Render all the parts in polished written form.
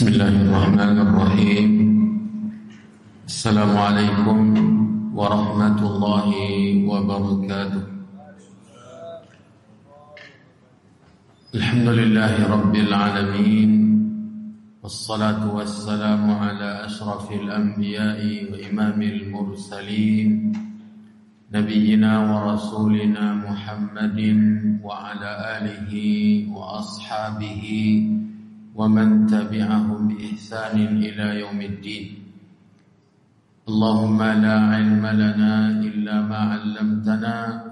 Bismillahirrahmanirrahim. Assalamualaikum warahmatullahi wabarakatuh. Alhamdulillahi rabbil alamin. Wassalatu wassalamu ala ashrafil anbiya'i wa imamil mursalin, nabiyyina wa rasulina Muhammadin wa ala alihi wa ashabihi wa man tabi'ahum bi ihsanin ila yaumiddin. Allahumma la ilma lana illa ma 'allamtana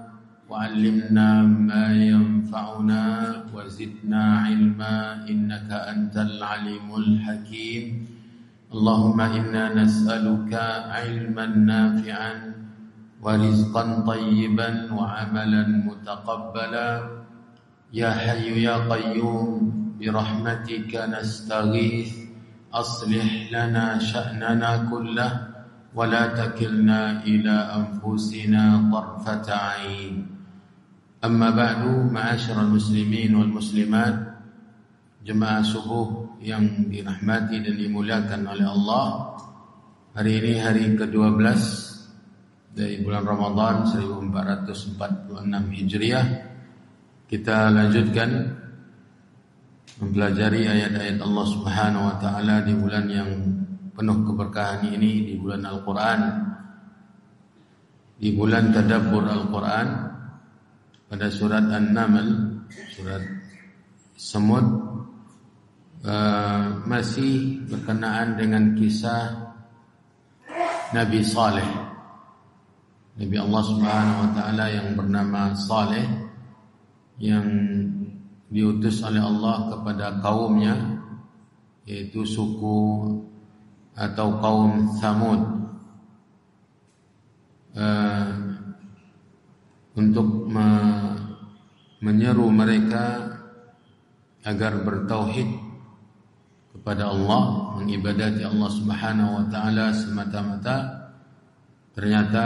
wa 'allimna ma yanfa'una wa zidna 'ilma innaka antal 'alimul hakim. Allahumma inna nas'aluka 'ilman nafi'an wa rizqan tayyiban wa 'amalan mutaqabbala. Ya hayyu ya qayyum birahmatika nastaghith aslih lana sya'nana kullah wa la takilna ila anfusina tarfata 'ain. Amma ba'du, ma'asyiral muslimin wal muslimat, jemaah subuh yang dirahmati dan dimuliakan oleh Allah. Hari ini hari ke-12 dari bulan Ramadan 1446 Hijriah. Kita lanjutkan mempelajari ayat-ayat Allah Subhanahu wa taala di bulan yang penuh keberkahan ini, di bulan Al-Qur'an, di bulan tadabbur Al-Qur'an. Pada surat An-Naml, surat Semut, masih berkenaan dengan kisah Nabi Saleh, Nabi Allah Subhanahu wa taala yang bernama Saleh, yang diutus oleh Allah kepada kaumnya, yaitu suku atau kaum Tsamud, untuk menyeru mereka agar bertauhid kepada Allah, mengibadati Allah Subhanahu wa taala semata-mata. Ternyata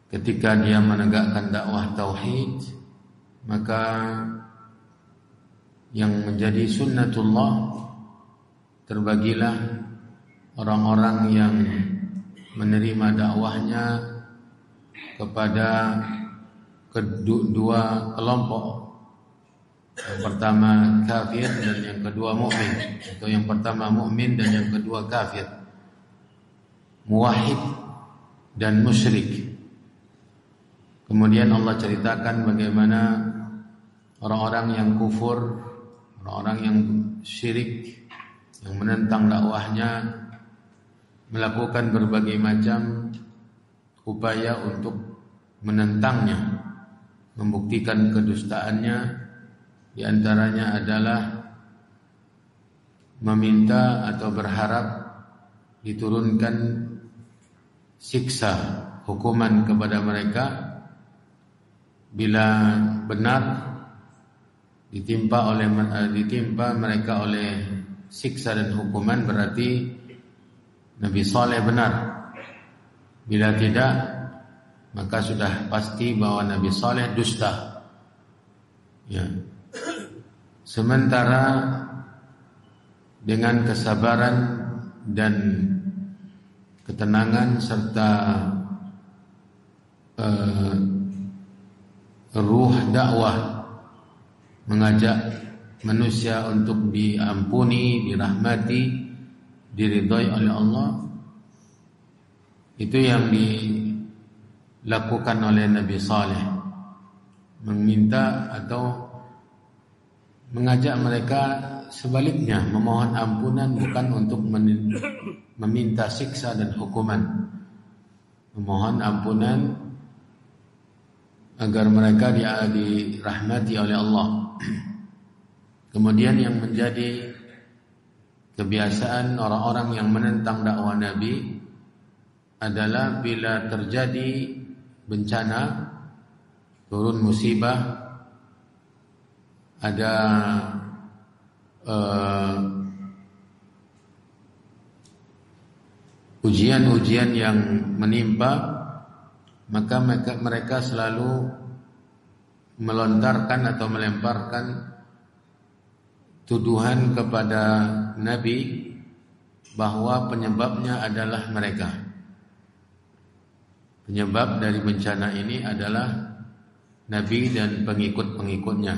ketika dia menegakkan dakwah tauhid, maka yang menjadi sunnatullah, terbagilah orang-orang yang menerima dakwahnya kepada kedua kelompok. Yang pertama kafir dan yang kedua mukmin, atau yang pertama mukmin dan yang kedua kafir, muwahhid dan musyrik. Kemudian Allah ceritakan bagaimana orang-orang yang kufur, orang-orang yang syirik, yang menentang dakwahnya, melakukan berbagai macam upaya untuk menentangnya, membuktikan kedustaannya. Di antaranya adalah meminta atau berharap diturunkan siksa, hukuman kepada mereka bila benar ditimpa mereka oleh siksa dan hukuman, berarti Nabi Saleh benar. Bila tidak, maka sudah pasti bahwa Nabi Saleh dusta. Ya. Sementara dengan kesabaran dan ketenangan serta ruh dakwah, mengajak manusia untuk diampuni, dirahmati, diridhai oleh Allah, itu yang dilakukan oleh Nabi Saleh. Meminta atau mengajak mereka sebaliknya, memohon ampunan, bukan untuk meminta siksa dan hukuman. Memohon ampunan agar mereka dirahmati oleh Allah. Kemudian yang menjadi kebiasaan orang-orang yang menentang dakwah Nabi adalah bila terjadi bencana, turun musibah, ada ujian-ujian yang menimpa, maka mereka selalu melontarkan atau melemparkan tuduhan kepada Nabi bahwa penyebabnya adalah mereka. Penyebab dari bencana ini adalah Nabi dan pengikut-pengikutnya.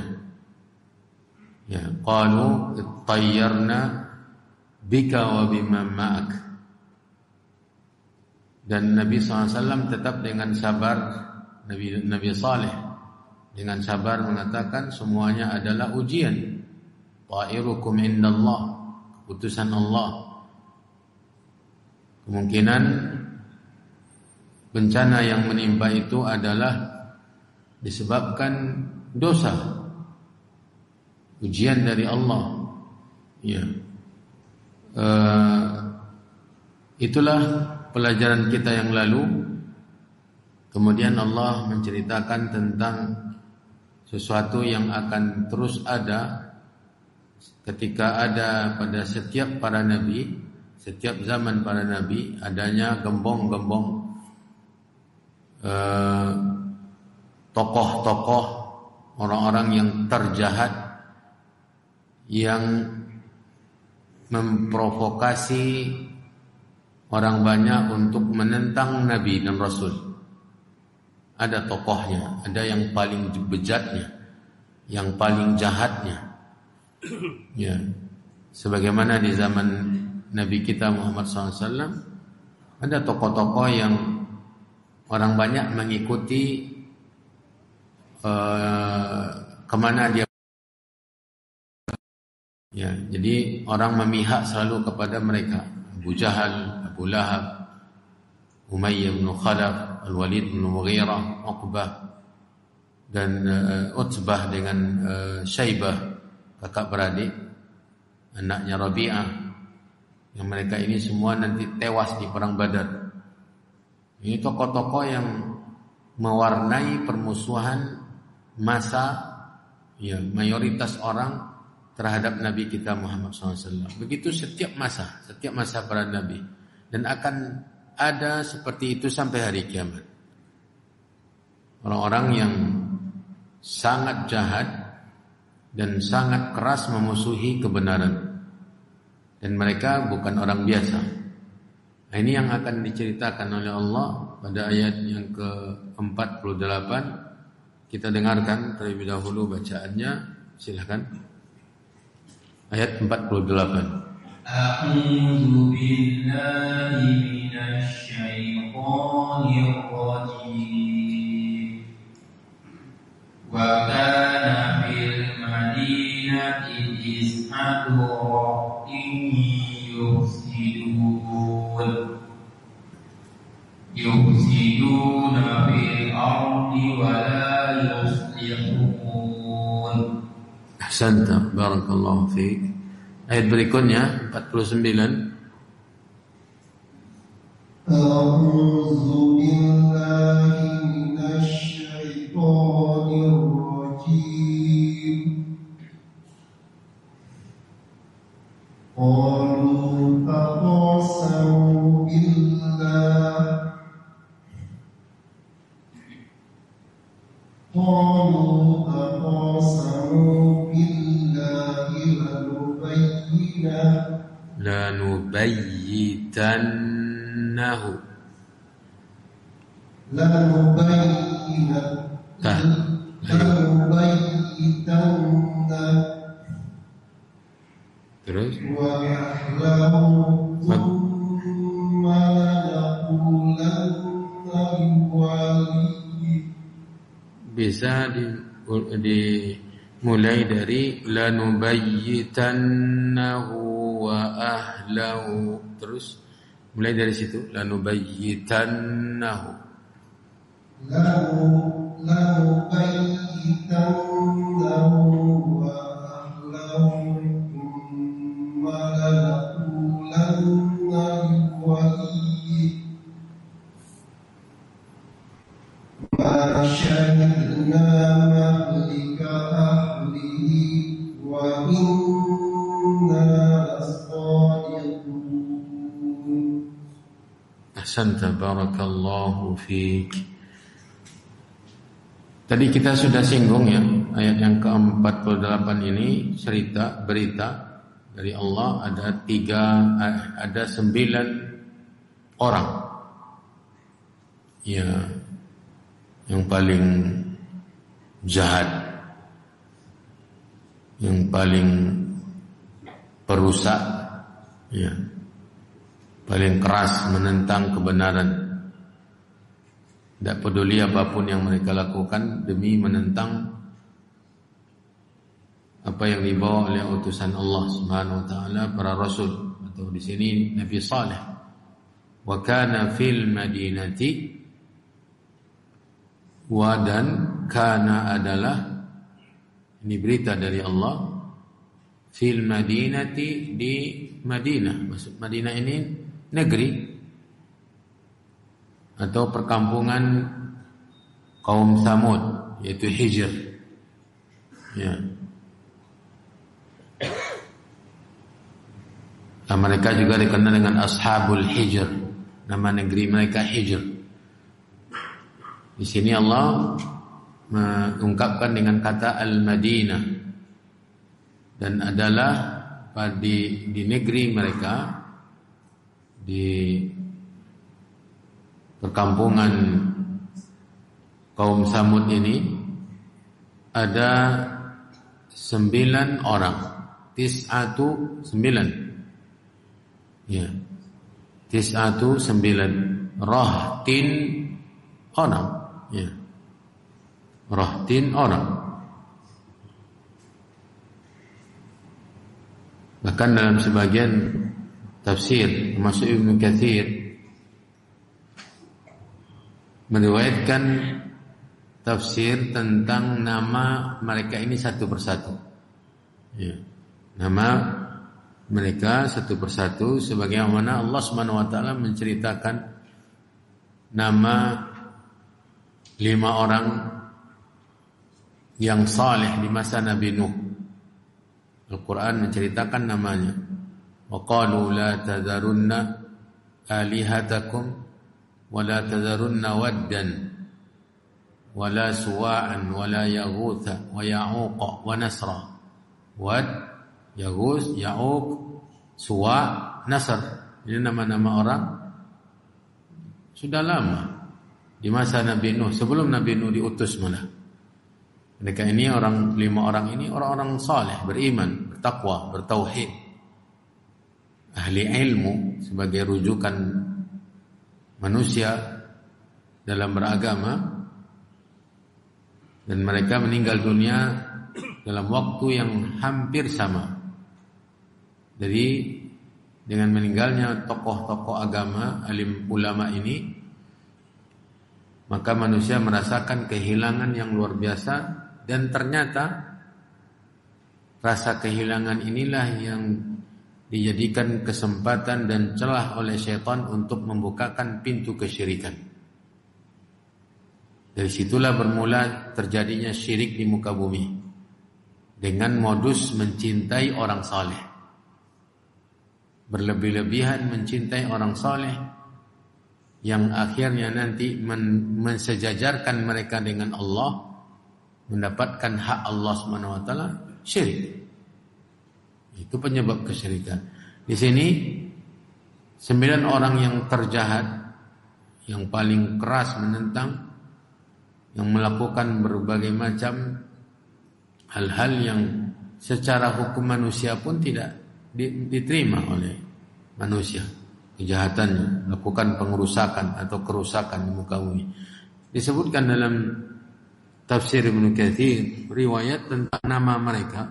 Ya, qalu tayyarna bika wa biman ma'ak. Dan Nabi SAW tetap dengan sabar, Nabi Saleh dengan sabar mengatakan semuanya adalah ujian. Ta'irukum indallah, keputusan Allah. Kemungkinan bencana yang menimpa itu adalah disebabkan dosa, ujian dari Allah. Ya, itulah pelajaran kita yang lalu. Kemudian Allah menceritakan tentang sesuatu yang akan terus ada ketika ada pada setiap para nabi, setiap zaman para nabi, adanya gembong-gembong tokoh-tokoh, orang-orang yang terjahat yang memprovokasi orang banyak untuk menentang Nabi dan Rasul. Ada tokohnya, ada yang paling bejatnya, yang paling jahatnya. Ya, sebagaimana di zaman Nabi kita Muhammad SAW, ada tokoh-tokoh yang orang banyak mengikuti kemana dia. Ya, jadi orang memihak selalu kepada mereka. Abu Jahal, Abu Lahab, Umayyah bin Khalaf, Al-Walid bin Mughirah, Uqbah, dan Utbah dengan Syaibah, kakak beradik, anaknya Rabi'ah. Yang mereka ini semua nanti tewas di perang Badar. Ini tokoh-tokoh yang mewarnai permusuhan masa, ya, mayoritas orang terhadap Nabi kita Muhammad SAW. Begitu setiap masa para Nabi. Dan akan ada seperti itu sampai hari kiamat. Orang-orang yang sangat jahat dan sangat keras memusuhi kebenaran. Dan mereka bukan orang biasa. Nah, ini yang akan diceritakan oleh Allah pada ayat yang ke-48. Kita dengarkan terlebih dahulu bacaannya. Silakan. Ayat 48. A'udzu billahi minasy syaithanir rajim. Wa kana fil madinati tis'atu rahtin yufsiduna fil ardi wa la yuslihun. Ahsanta, barakallahu fiik. Ayat berikutnya 49. A'udzu billahi minasy syaithanir rajim. Qalu taqasamu billah. Qalu taqasamu billahi lanubayyitannahu terus wa ahlahu thumma laqulanna liwali. Bisa dimulai dari lanubayyitannahu wa ahlahu. Terus mulai dari situ, lanubayyitannahu. Lanubayyitannahu wa ahlahu thumma laqulanna liwali. Ma syahidna mahlika ahlihi wa inna lasadiqun. Ahsanta, barakallahu fiik. Tadi kita sudah singgung ya, ayat yang ke-48 ini berita dari Allah ada 9 orang ya yang paling jahat, yang paling perusak ya, paling keras menentang kebenaran. Tidak peduli apapun yang mereka lakukan demi menentang apa yang dibawa oleh utusan Allah Subhanahu wa taala, para rasul, atau di sini Nabi Saleh. Wa kana fil madinati, wa dan kana adalah, ini berita dari Allah, fil madinati, di Madinah. Maksud Madinah ini negeri atau perkampungan kaum Tsamud, yaitu Hijr. Ya. Nah, mereka juga dikenal dengan Ashabul Hijr. Nama negeri mereka Hijr. Di sini Allah mengungkapkan dengan kata Al-Madinah, dan adalah di negeri mereka, di perkampungan kaum Tsamud ini ada 9 orang, 9 ya, 9 rahtin orang ya, rahtin orang. Bahkan dalam sebagian tafsir termasuk Ibnu Katsir meriwayatkan tafsir tentang nama mereka ini satu persatu ya. Nama mereka satu persatu sebagaimana Allah Subhanahu wa taala menceritakan nama 5 orang yang saleh di masa Nabi Nuh. Al-Quran menceritakan namanya. Wa qalu la tadharunna alihatakum wa la tadharunna waddan wa la suwa'an wa la yaghutha wa ya'uqa wa nasra. Wad, Yaghus, Ya'uq, Suwa', Nasr. Ini nama-nama orang sudah lama di masa Nabi Nuh, sebelum Nabi Nuh diutus malah. Mereka ini 5 orang ini orang-orang saleh, beriman, bertakwa, bertauhid, ahli ilmu sebagai rujukan manusia dalam beragama, dan mereka meninggal dunia dalam waktu yang hampir sama. Jadi dengan meninggalnya tokoh-tokoh agama, alim ulama ini, maka manusia merasakan kehilangan yang luar biasa. Dan ternyata rasa kehilangan inilah yang dijadikan kesempatan dan celah oleh syaitan untuk membukakan pintu kesyirikan. Dari situlah bermula terjadinya syirik di muka bumi dengan modus mencintai orang saleh, berlebih-lebihan mencintai orang saleh, yang akhirnya nanti mensejajarkan mereka dengan Allah, mendapatkan hak Allah Subhanahu wa taala, syirik. Itu penyebab kesyirikan. Di sini 9 orang yang terjahat, yang paling keras menentang, yang melakukan berbagai macam hal-hal yang secara hukum manusia pun tidak diterima oleh manusia. Kejahatannya, melakukan pengerusakan atau kerusakan di muka bumi. Disebutkan dalam tafsir Ibnu Katsir riwayat tentang nama mereka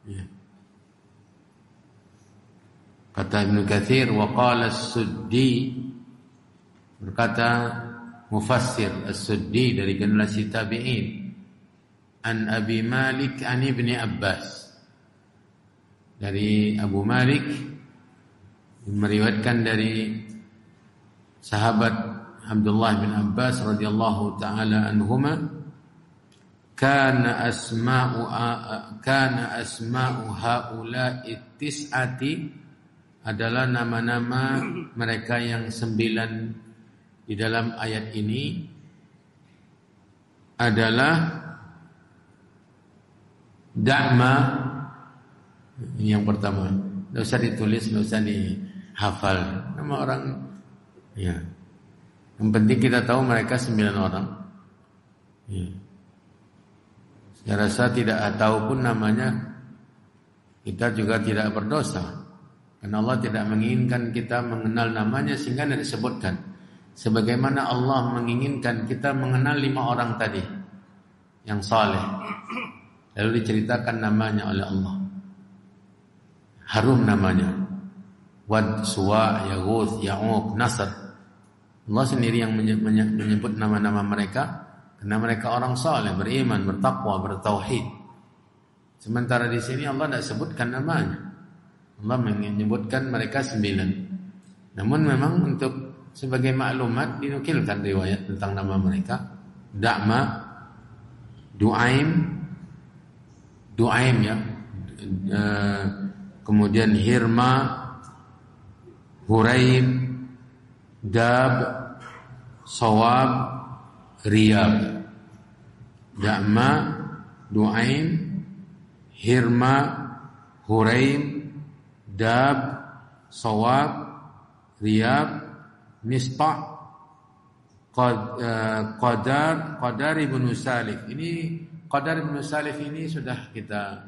ya. Kata Ibnu Katsir, wa qala as-Suddi, berkata mufassir as-Suddi dari generasi tabi'in, an Abi Malik an Ibni Abbas, dari Abu Malik meriwayatkan dari sahabat Abdullah bin Abbas radhiyallahu taala anhuma, kana asma'u haula'i tis'ati, adalah nama-nama mereka yang 9 di dalam ayat ini, adalah da'ma. Yang pertama, tidak usah ditulis, tidak usah dihafal nama orang. Ya, yang penting kita tahu mereka 9 orang. Ya. Saya rasa tidak tahu pun namanya, kita juga tidak berdosa. Karena Allah tidak menginginkan kita mengenal namanya sehingga tidak disebutkan. Sebagaimana Allah menginginkan kita mengenal 5 orang tadi yang saleh, lalu diceritakan namanya oleh Allah. Harum namanya. Wad, Suwa, Yaghus, Ya'uq, Nasr. Allah sendiri yang menyebut nama-nama mereka karena mereka orang saleh, beriman, bertakwa, bertauhid. Sementara di sini Allah tidak sebutkan namanya. Allah menyebutkan mereka 9. Namun memang untuk sebagai maklumat dinukilkan riwayat tentang nama mereka. Da'ma, Du'aim ya. Kemudian Hirma, Huraim, Dab, Sawab, Riyab. Da'ma, Du'aim, Hirma, Huraim, Dab, Sawab, Riyab, Mistah, Qadar ibn Salif. Ini Qadar ibn Salif ini sudah kita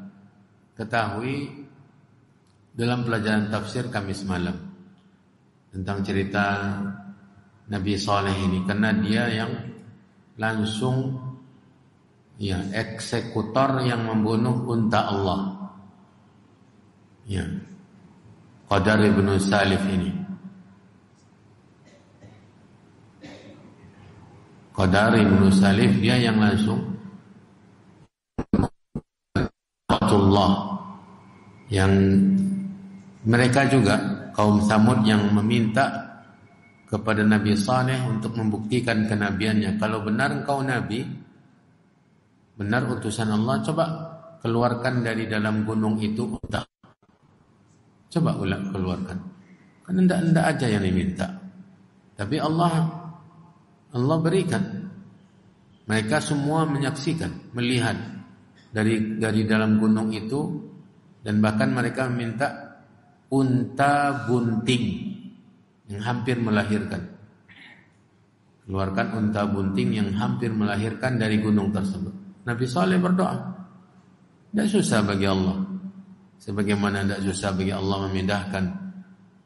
ketahui dalam pelajaran tafsir Kamis malam tentang cerita Nabi Saleh ini, karena dia yang langsung ya eksekutor yang membunuh unta Allah. Ya. Qadar ibn Salif ini. Qadar ibn Salif dia yang langsung Allah, yang mereka juga kaum Tsamud yang meminta kepada Nabi Saleh untuk membuktikan kenabiannya. Kalau benar engkau nabi, benar utusan Allah, coba keluarkan dari dalam gunung itu unta. Coba keluarkan. Kan enggak aja yang diminta. Tapi Allah berikan. Mereka semua menyaksikan, melihat dari dalam gunung itu, dan bahkan mereka meminta unta bunting yang hampir melahirkan. Keluarkan unta bunting yang hampir melahirkan dari gunung tersebut. Nabi Saleh berdoa. Tidak susah bagi Allah. Sebagaimana tidak susah bagi Allah memindahkan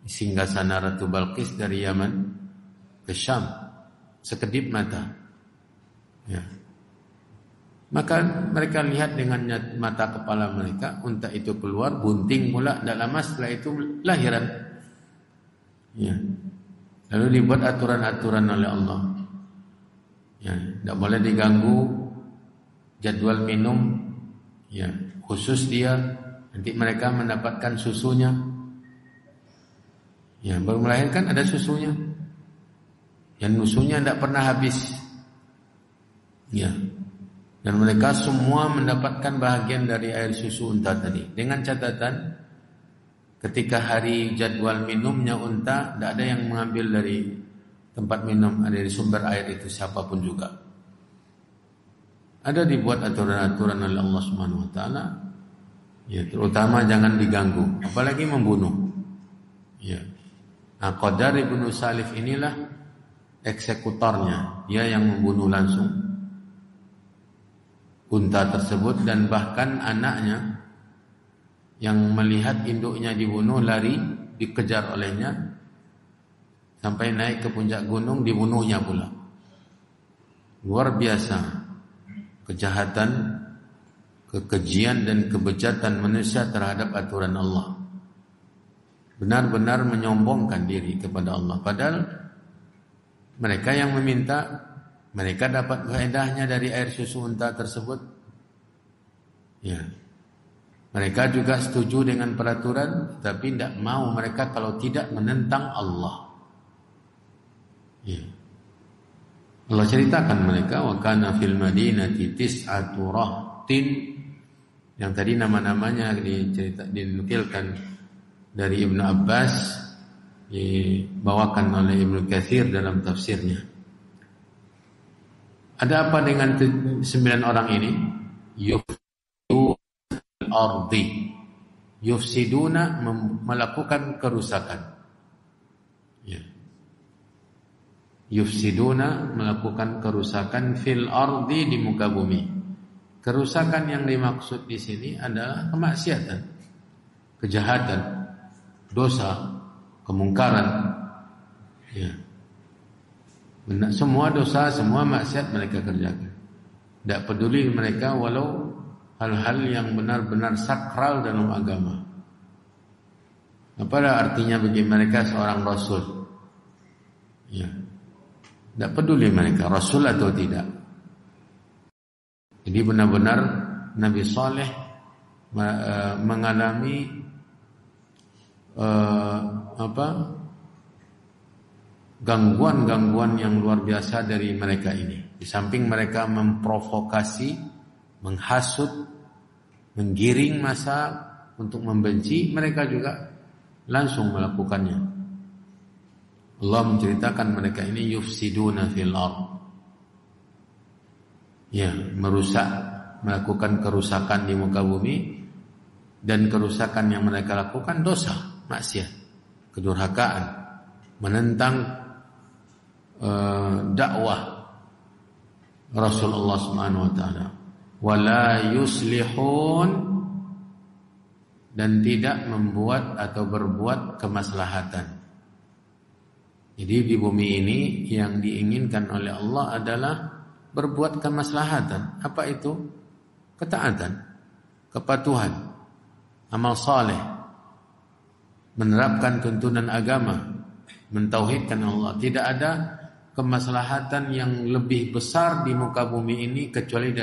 singgasana Ratu Balqis dari Yaman ke Syam sekedip mata. Ya. Maka mereka lihat dengan mata kepala mereka, unta itu keluar, bunting pula, tidak lama setelah itu lahiran. Ya. Lalu dibuat aturan-aturan oleh Allah. Ya, tidak boleh diganggu jadwal minum. Ya, khusus dia. Nanti mereka mendapatkan susunya. Ya, baru melahirkan ada susunya. Yang susunya tidak pernah habis. Ya. Dan mereka semua mendapatkan bahagian dari air susu unta tadi. Dengan catatan, ketika hari jadwal minumnya unta, tidak ada yang mengambil dari tempat minum, dari sumber air itu siapapun juga. Ada dibuat aturan-aturan oleh Allah Subhanahu wa taala. Ya, terutama jangan diganggu, apalagi membunuh. Ya. Nah, Qadar ibn Salif inilah eksekutornya. Dia yang membunuh langsung unta tersebut, dan bahkan anaknya yang melihat induknya dibunuh lari, dikejar olehnya sampai naik ke puncak gunung, dibunuhnya pula. Luar biasa kejahatan, kekejian dan kebejatan manusia terhadap aturan Allah. Benar-benar menyombongkan diri kepada Allah. Padahal mereka yang meminta, mereka dapat faedahnya dari air susu unta tersebut. Ya. Mereka juga setuju dengan peraturan, tapi tidak mau mereka kalau tidak menentang Allah. Ya. Allah ceritakan mereka, wa kana fil madinati tis'atu rahtin, yang tadi nama-namanya dinukilkan dari Ibnu Abbas, dibawakan oleh Ibnu Katsir dalam tafsirnya. Ada apa dengan 9 orang ini? Yufsiduna, melakukan kerusakan. Ya. Yufsiduna, melakukan kerusakan fil ardi, di muka bumi. Kerusakan yang dimaksud di sini adalah kemaksiatan, kejahatan, dosa, kemungkaran. Ya. Semua dosa, semua maksiat mereka kerjakan. Tidak peduli mereka walau hal-hal yang benar-benar sakral dalam agama. Apa artinya bagi mereka seorang rasul? Ya. Tidak peduli mereka rasul atau tidak. Jadi benar-benar Nabi Saleh mengalami gangguan-gangguan yang luar biasa dari mereka ini. Di samping mereka memprovokasi, menghasut, menggiring massa untuk membenci, mereka juga langsung melakukannya. Allah menceritakan mereka ini yufsiduna fil ardh. Ya, merusak, melakukan kerusakan di muka bumi, dan kerusakan yang mereka lakukan dosa, maksiat, kedurhakaan, menentang dakwah Rasulullah Subhanahu wa taala. Wala yuslihun, dan tidak membuat atau berbuat kemaslahatan. Jadi di bumi ini yang diinginkan oleh Allah adalah berbuat kemaslahatan. Apa itu? Ketaatan, kepatuhan, amal saleh, menerapkan tuntunan agama, mentauhidkan Allah. Tidak ada kemaslahatan yang lebih besar di muka bumi ini kecuali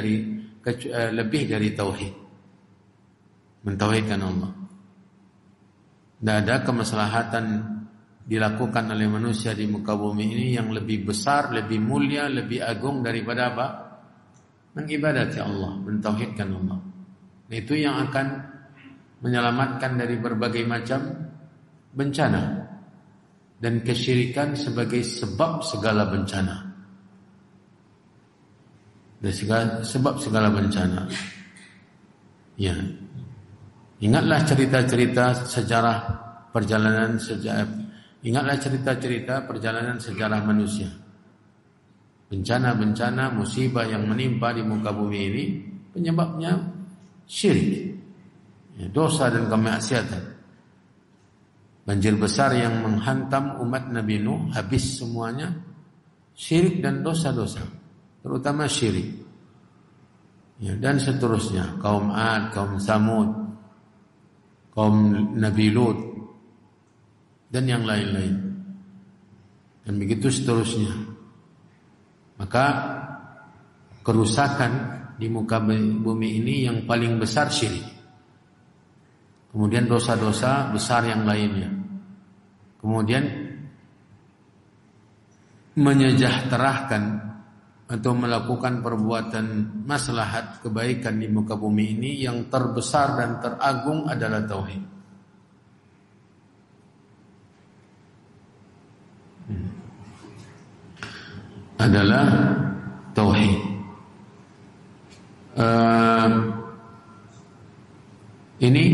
lebih dari tauhid, mentauhidkan Allah. Tidak ada kemaslahatan dilakukan oleh manusia di muka bumi ini yang lebih besar, lebih mulia, lebih agung daripada apa? Mengibadati Allah, mentauhidkan Allah. Itu yang akan menyelamatkan dari berbagai macam bencana dan kesyirikan sebagai sebab segala bencana. Dan sebab segala bencana. Ya. Ingatlah cerita-cerita sejarah perjalanan sejarah manusia. Bencana-bencana, musibah yang menimpa di muka bumi ini penyebabnya syirik, ya, dosa dan kemaksiatan. Banjir besar yang menghantam umat Nabi Nuh, habis semuanya syirik dan dosa-dosa, terutama syirik. Ya, dan seterusnya, kaum Ad, kaum Samud, kaum Nabi Lut, dan yang lain-lain. Dan begitu seterusnya. Maka kerusakan di muka bumi ini yang paling besar syirik. Kemudian dosa-dosa besar yang lainnya. Kemudian menyejahterakan atau melakukan perbuatan maslahat kebaikan di muka bumi ini yang terbesar dan teragung adalah tauhid. Adalah tauhid. Ini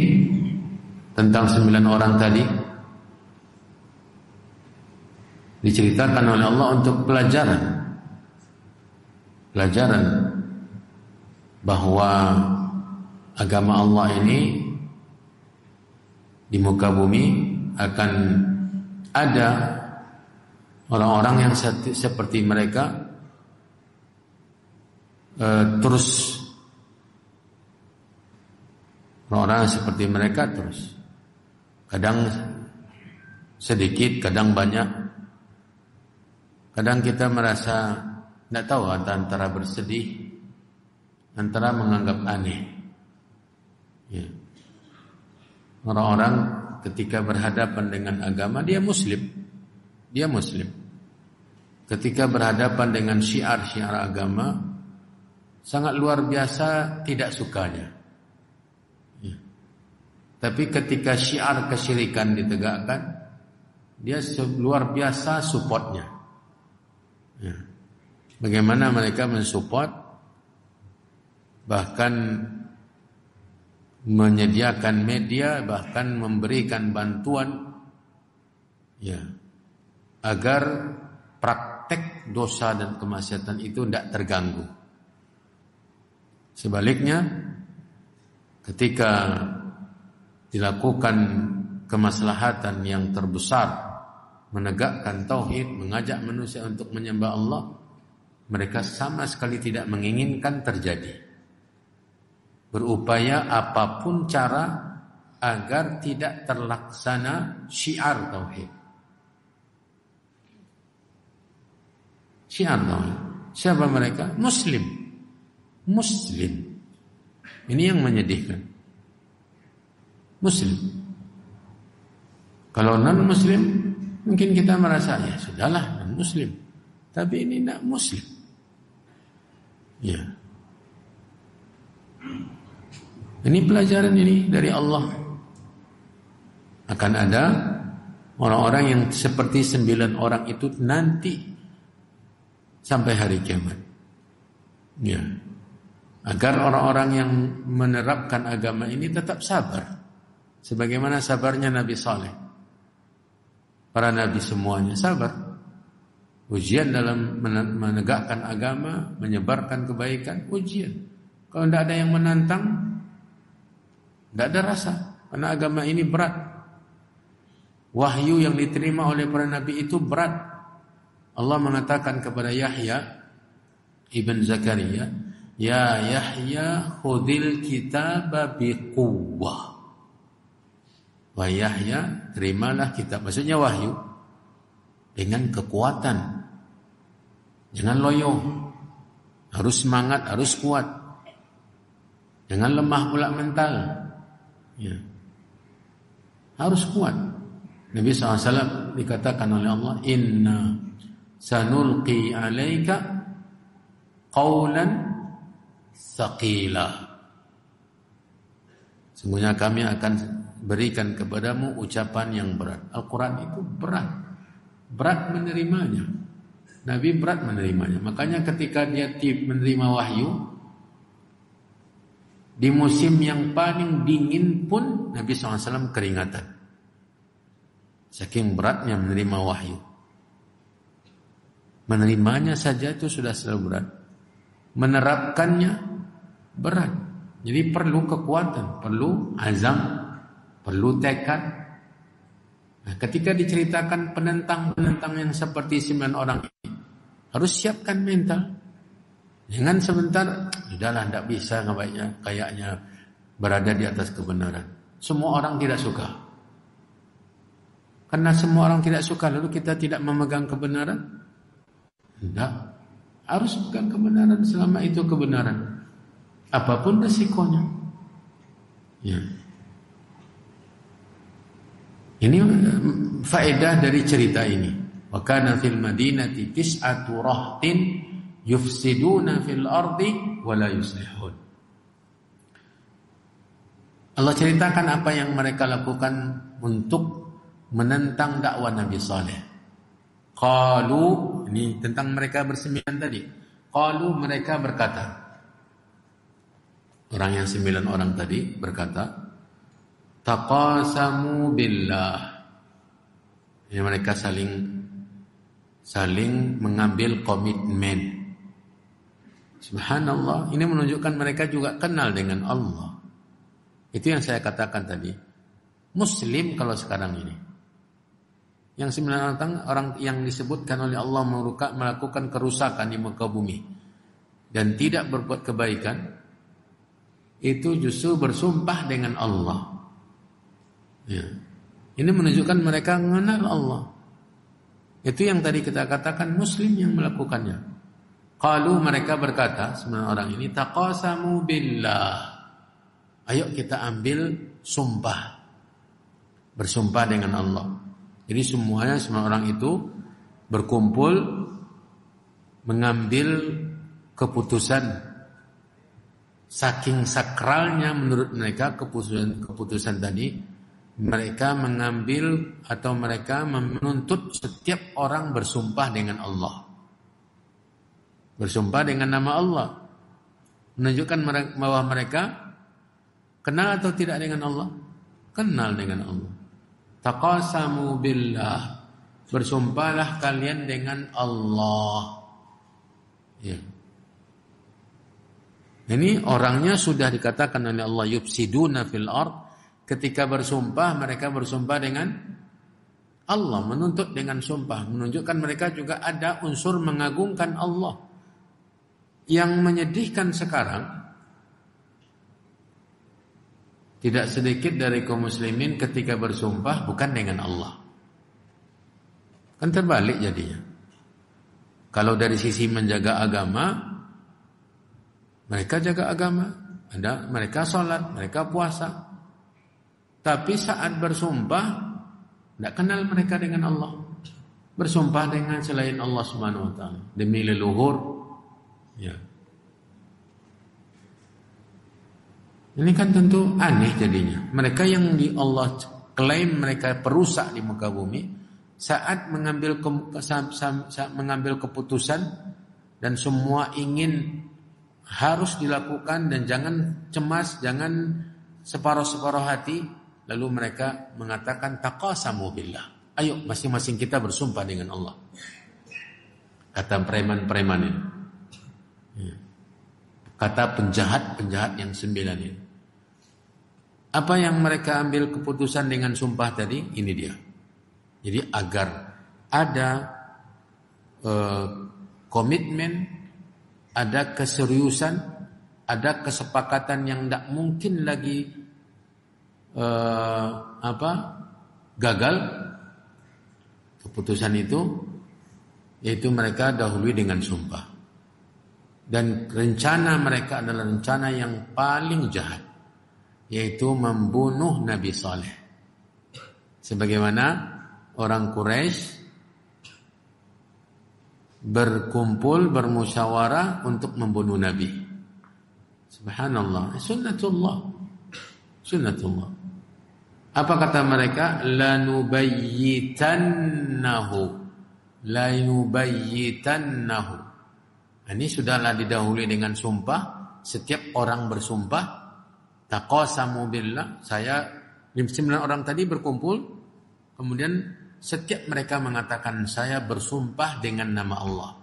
tentang 9 orang tadi diceritakan oleh Allah untuk pelajaran bahwa agama Allah ini di muka bumi akan ada orang-orang yang seperti mereka terus. Orang-orang seperti mereka terus. Kadang sedikit, kadang banyak. Kadang kita merasa tidak tahu antara bersedih, antara menganggap aneh. Ya. Orang-orang ketika berhadapan dengan agama, dia Muslim. Ketika berhadapan dengan syiar-syiar agama, sangat luar biasa tidak sukanya. Ya. Tapi ketika syiar kesyirikan ditegakkan, dia luar biasa supportnya. Ya. Bagaimana mereka mensupport, bahkan menyediakan media, bahkan memberikan bantuan, ya, agar praktek dosa dan kemaksiatan itu tidak terganggu. Sebaliknya, ketika dilakukan kemaslahatan yang terbesar, menegakkan tauhid, mengajak manusia untuk menyembah Allah, mereka sama sekali tidak menginginkan terjadi. Berupaya apapun cara agar tidak terlaksana syiar tauhid. Syiar tauhid. Siapa mereka? Muslim. Ini yang menyedihkan. Muslim. Kalau non-muslim, mungkin kita merasa, ya sudahlah, non-muslim. Tapi ini tidak muslim. Ya. Ini pelajaran ini dari Allah. Akan ada orang-orang yang seperti 9 orang itu nanti sampai hari kiamat. Ya. Agar orang-orang yang menerapkan agama ini tetap sabar. Sebagaimana sabarnya Nabi Saleh. Para nabi semuanya sabar. Ujian dalam menegakkan agama, menyebarkan kebaikan, ujian. Kalau tidak ada yang menantang, tidak ada rasa. Karena agama ini berat. Wahyu yang diterima oleh para nabi itu berat. Allah mengatakan kepada Yahya ibn Zakaria, "Ya Yahya, khudil kitaba biquwwah." Wahai Yahya, terimalah kitab. Maksudnya wahyu dengan kekuatan. Jangan loyo. Harus semangat, harus kuat. Jangan lemah pula mental. Ya. Harus kuat. Nabi SAW dikatakan oleh Allah, "Inna sanulqi alaika qawlan thaqila." Sungguhnya kami akan berikan kepadamu ucapan yang berat. Al-Quran itu berat. Berat menerimanya. Nabi berat menerimanya. Makanya ketika dia menerima wahyu, di musim yang paling dingin pun Nabi SAW keringatan. Saking beratnya menerima wahyu. Menerimanya saja itu sudah selalu berat. Menerapkannya berat. Jadi perlu kekuatan, perlu azam, perlu tekad. Nah, ketika diceritakan penentang-penentang yang seperti 9 orang ini, harus siapkan mental. Jangan sebentar, sudahlah tidak bisa kayaknya berada di atas kebenaran. Semua orang tidak suka. Karena semua orang tidak suka, lalu kita tidak memegang kebenaran? Tidak. Harus pegang kebenaran selama itu kebenaran. Apapun resikonya. Ya. Ini faedah dari cerita ini. Wa kana fil madinati tis'atu rahtin yufsiduna fil ardi wa la yuslihun. Allah ceritakan apa yang mereka lakukan untuk menentang dakwah Nabi Saleh. Qalu, ini tentang mereka bersembilan tadi. Qalu, mereka berkata. Orang yang 9 orang tadi berkata, taqasamu billah. Ini mereka saling mengambil komitmen. Subhanallah, ini menunjukkan mereka juga kenal dengan Allah. Itu yang saya katakan tadi. Muslim kalau sekarang ini. Yang 9 orang yang disebutkan oleh Allah melakukan kerusakan di muka bumi dan tidak berbuat kebaikan, itu justru bersumpah dengan Allah. Ya. Ini menunjukkan mereka mengenal Allah. Itu yang tadi kita katakan Muslim yang melakukannya. Qalu, mereka berkata, 9 orang ini, taqasamu billah. Ayo kita ambil sumpah. Bersumpah dengan Allah. Jadi semuanya 9 orang itu berkumpul mengambil keputusan. Saking sakralnya menurut mereka keputusan tadi, mereka mengambil atau mereka menuntut setiap orang bersumpah dengan Allah. Bersumpah dengan nama Allah. Menunjukkan bahwa mereka kenal atau tidak dengan Allah? Kenal dengan Allah. Taqasamu billah. Bersumpahlah kalian dengan Allah. Ya. Ini orangnya sudah dikatakan oleh Allah yufsiduna fil ard. Ketika bersumpah, mereka bersumpah dengan Allah, menuntut dengan sumpah, menunjukkan mereka juga ada unsur mengagungkan Allah. Yang menyedihkan sekarang, tidak sedikit dari kaum muslimin ketika bersumpah bukan dengan Allah. Kan terbalik jadinya. Kalau dari sisi menjaga agama, mereka jaga agama, mereka sholat, mereka puasa. Tapi saat bersumpah, tidak kenal mereka dengan Allah. Bersumpah dengan selain Allah Subhanahu wa taala demi leluhur. Ya. Ini kan tentu aneh jadinya. Mereka yang di Allah klaim mereka perusak di muka bumi, saat mengambil keputusan dan semua ingin harus dilakukan dan jangan cemas, jangan separuh-separuh hati, lalu mereka mengatakan taqasamu billah. Ayo masing-masing kita bersumpah dengan Allah. Kata preman-preman ini. Kata penjahat-penjahat yang 9 ini. Apa yang mereka ambil keputusan dengan sumpah tadi? Ini dia. Jadi agar ada komitmen, ada keseriusan, ada kesepakatan yang tidak mungkin lagi gagal. Keputusan itu yaitu mereka dahului dengan sumpah. Dan rencana mereka adalah rencana yang paling jahat, yaitu membunuh Nabi Saleh. Sebagaimana orang Quraisy berkumpul, bermusyawarah untuk membunuh Nabi. Subhanallah, sunnatullah. Sunnatullah. Apa kata mereka? Lanubayyitannahu. Lanubayyitannahu. Ini sudahlah didahului dengan sumpah. Setiap orang bersumpah, taqasamu billah. 9 orang tadi berkumpul, kemudian setiap mereka mengatakan saya bersumpah dengan nama Allah.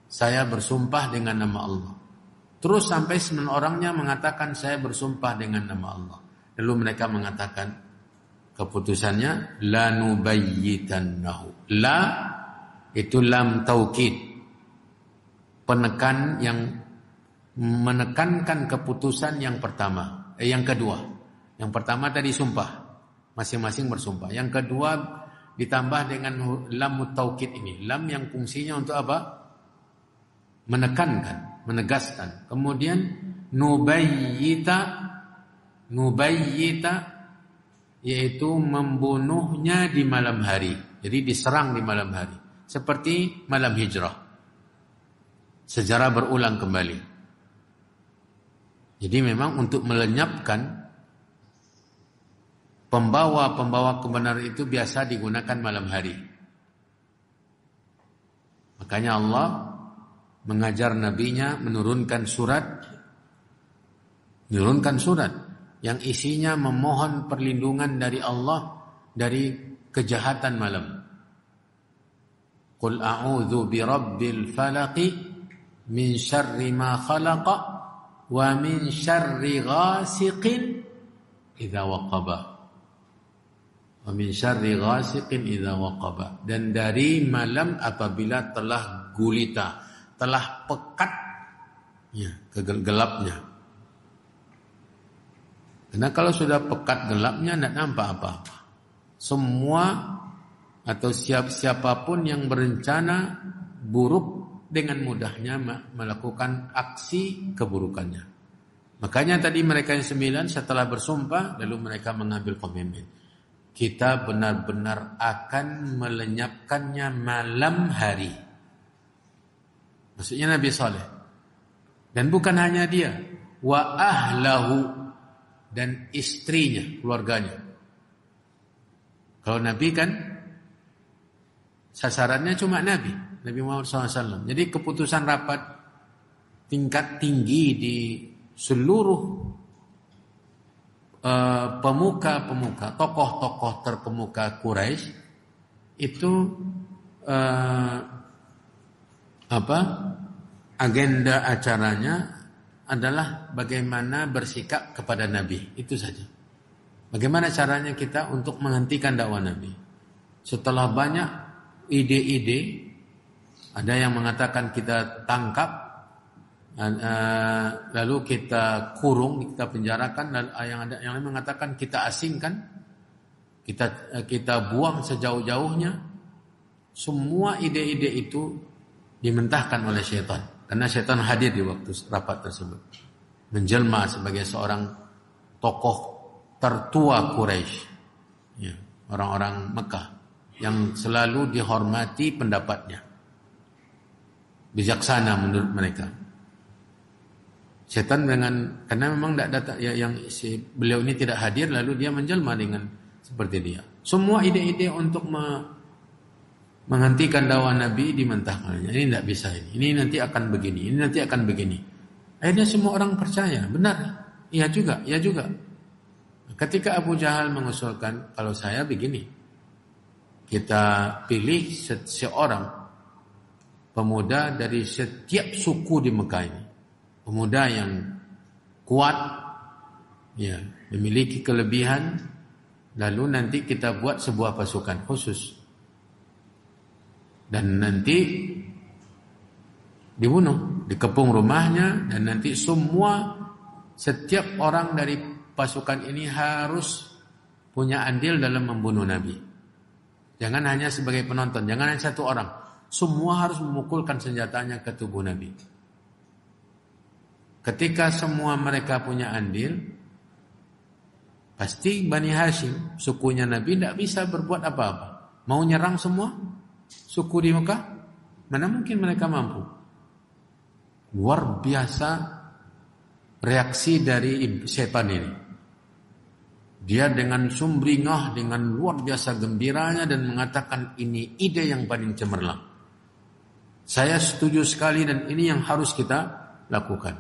Saya bersumpah dengan nama Allah. Terus sampai 9 orangnya mengatakan saya bersumpah dengan nama Allah. Lalu mereka mengatakan keputusannya lanubayyitannahu. La itu lam taukid. Penekan yang menekankan keputusan yang pertama, yang kedua. Yang pertama tadi sumpah, masing-masing bersumpah. Yang kedua ditambah dengan lam taukid ini, lam yang fungsinya untuk apa? Menekankan, menegaskan. Kemudian nubayyita yaitu membunuhnya di malam hari. Jadi diserang di malam hari, seperti malam hijrah. Sejarah berulang kembali. Jadi memang untuk melenyapkan pembawa kebenaran itu biasa digunakan malam hari. Makanya Allah mengajar nabinya menurunkan surat yang isinya memohon perlindungan dari Allah dari kejahatan malam. Qul a'udzu birabbil falaq min syarri ma khalaqa wa min syarri ghasiqin idza waqaba. Wa min syarri ghasiqin idza waqaba. Dan dari malam apabila telah gulita, telah pekat ya, gelapnya. Karena kalau sudah pekat gelapnya tidak nampak apa-apa. Semua atau siapapun yang berencana buruk dengan mudahnya melakukan aksi keburukannya. Makanya tadi mereka yang 9 setelah bersumpah lalu mereka mengambil komitmen. Kita benar-benar akan melenyapkannya malam hari. Maksudnya Nabi Saleh. Dan bukan hanya dia, wa ahlahu, dan istrinya, keluarganya. Kalau Nabi kan sasarannya cuma Nabi Muhammad SAW. Jadi keputusan rapat tingkat tinggi di seluruh pemuka-pemuka, tokoh-tokoh terkemuka Quraisy itu agenda acaranya adalah bagaimana bersikap kepada Nabi, itu saja. Bagaimana caranya kita untuk menghentikan dakwah Nabi. Setelah banyak ide-ide, ada yang mengatakan kita tangkap, lalu kita kurung, kita penjarakan, dan yang lain mengatakan kita asingkan, kita buang sejauh-jauhnya. Semua ide-ide itu dimentahkan oleh syaitan, karena syaitan hadir di waktu rapat tersebut, menjelma sebagai seorang tokoh tertua Quraisy, ya, orang-orang Mekah yang selalu dihormati pendapatnya, bijaksana menurut mereka. Setan karena memang tidak datang, beliau ini tidak hadir, lalu dia menjelma dengan seperti dia. Semua ide-ide untuk menghentikan dakwah Nabi dimentahkannya. Ini tidak bisa, ini nanti akan begini, ini nanti akan begini. Akhirnya semua orang percaya, benar, iya juga. Ketika Abu Jahal mengusulkan, kalau saya begini, kita pilih seorang pemuda dari setiap suku di Mekah ini, pemuda yang kuat, ya, memiliki kelebihan, lalu nanti kita buat sebuah pasukan khusus, dan nanti dibunuh, dikepung rumahnya, dan nanti setiap orang dari pasukan ini harus punya andil dalam membunuh Nabi. Jangan hanya sebagai penonton, jangan hanya satu orang, semua harus memukulkan senjatanya ke tubuh Nabi. Ketika semua mereka punya andil, pasti Bani Hashim, sukunya Nabi, tidak bisa berbuat apa-apa. Mau nyerang semua suku di Mekah, mana mungkin mereka mampu. Luar biasa reaksi dari setan ini. Dia dengan sumringah, dengan luar biasa gembiranya, dan mengatakan ini ide yang paling cemerlang. Saya setuju sekali, dan ini yang harus kita lakukan.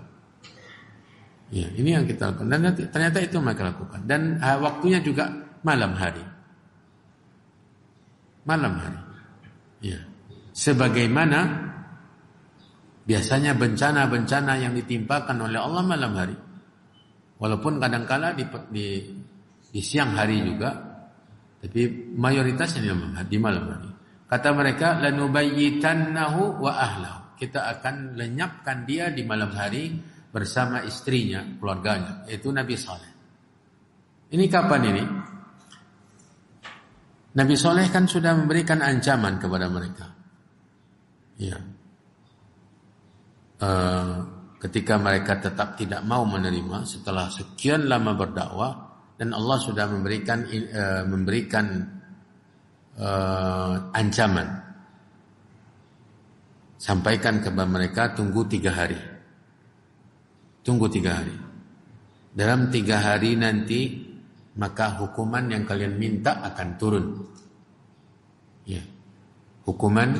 Ya, ini yang kita lakukan. Dan ternyata itu mereka lakukan. Dan waktunya juga malam hari. Ya. Sebagaimana biasanya bencana-bencana yang ditimpakan oleh Allah malam hari. Walaupun kadangkala di siang hari juga, tapi mayoritasnya di malam hari. Kata mereka, lanubayyitannahu wa ahlahu. Kita akan lenyapkan dia di malam hari bersama istrinya, keluarganya, yaitu Nabi Saleh. Ini kapan ini? Nabi Saleh kan sudah memberikan ancaman kepada mereka. Ya. Ketika mereka tetap tidak mau menerima setelah sekian lama berdakwah, dan Allah sudah memberikan ancaman. Sampaikan kepada mereka, tunggu 3 hari. Tunggu 3 hari. Dalam 3 hari nanti, maka hukuman yang kalian minta akan turun. Ya. Hukuman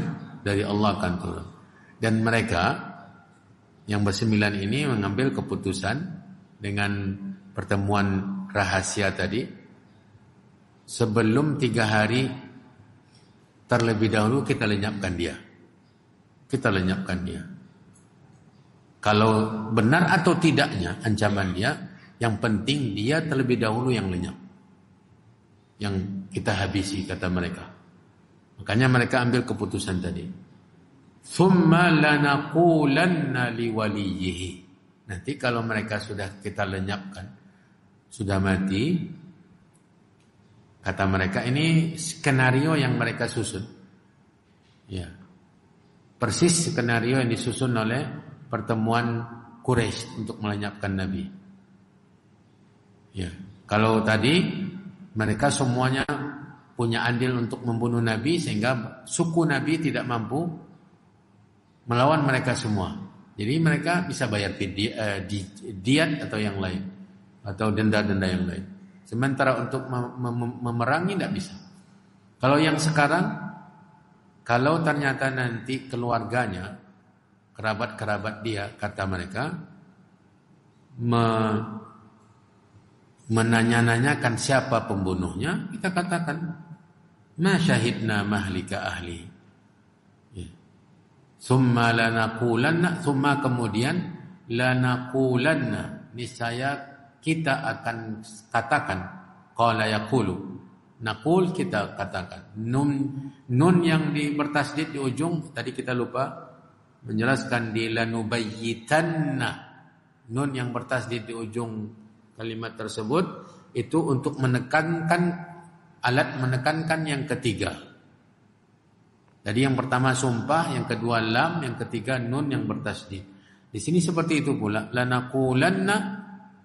dari Allah akan turun. Dan mereka yang bersembilan ini mengambil keputusan dengan pertemuan rahasia tadi. Sebelum 3 hari, terlebih dahulu kita lenyapkan dia. Kalau benar atau tidaknya ancaman dia, yang penting dia terlebih dahulu yang lenyap, yang kita habisi, kata mereka. Makanya mereka ambil keputusan tadi. Thumma lanaqulanna liwaliyhi. Nanti kalau mereka sudah kita lenyapkan, sudah mati, kata mereka, ini skenario yang mereka susun. Ya. Persis skenario yang disusun oleh pertemuan Quraisy untuk melenyapkan Nabi. Ya, kalau tadi mereka semuanya punya andil untuk membunuh Nabi, sehingga suku Nabi tidak mampu melawan mereka semua. Jadi mereka bisa bayar diat atau yang lain, atau denda-denda yang lain. Sementara untuk memerangi tidak bisa. Kalau yang sekarang, kalau ternyata nanti keluarganya kerabat-kerabat dia, kata mereka, menanya-nanyakan siapa pembunuhnya, kita katakan ma syahidna mahlika ahli. Summa lanaqulanna, summa kemudian lanaqulanna, niscaya kita akan katakan, qala yaqulu, naqul kita katakan. Nun yang bertasdid di ujung tadi kita lupa menjelaskan, di lanubayyitanna. Nun yang bertasdid di ujung kalimat tersebut itu untuk menekankan, alat menekankan yang ketiga. Jadi yang pertama sumpah, yang kedua lam, yang ketiga nun yang bertasdid. Di sini seperti itu pula, lanaqulanna,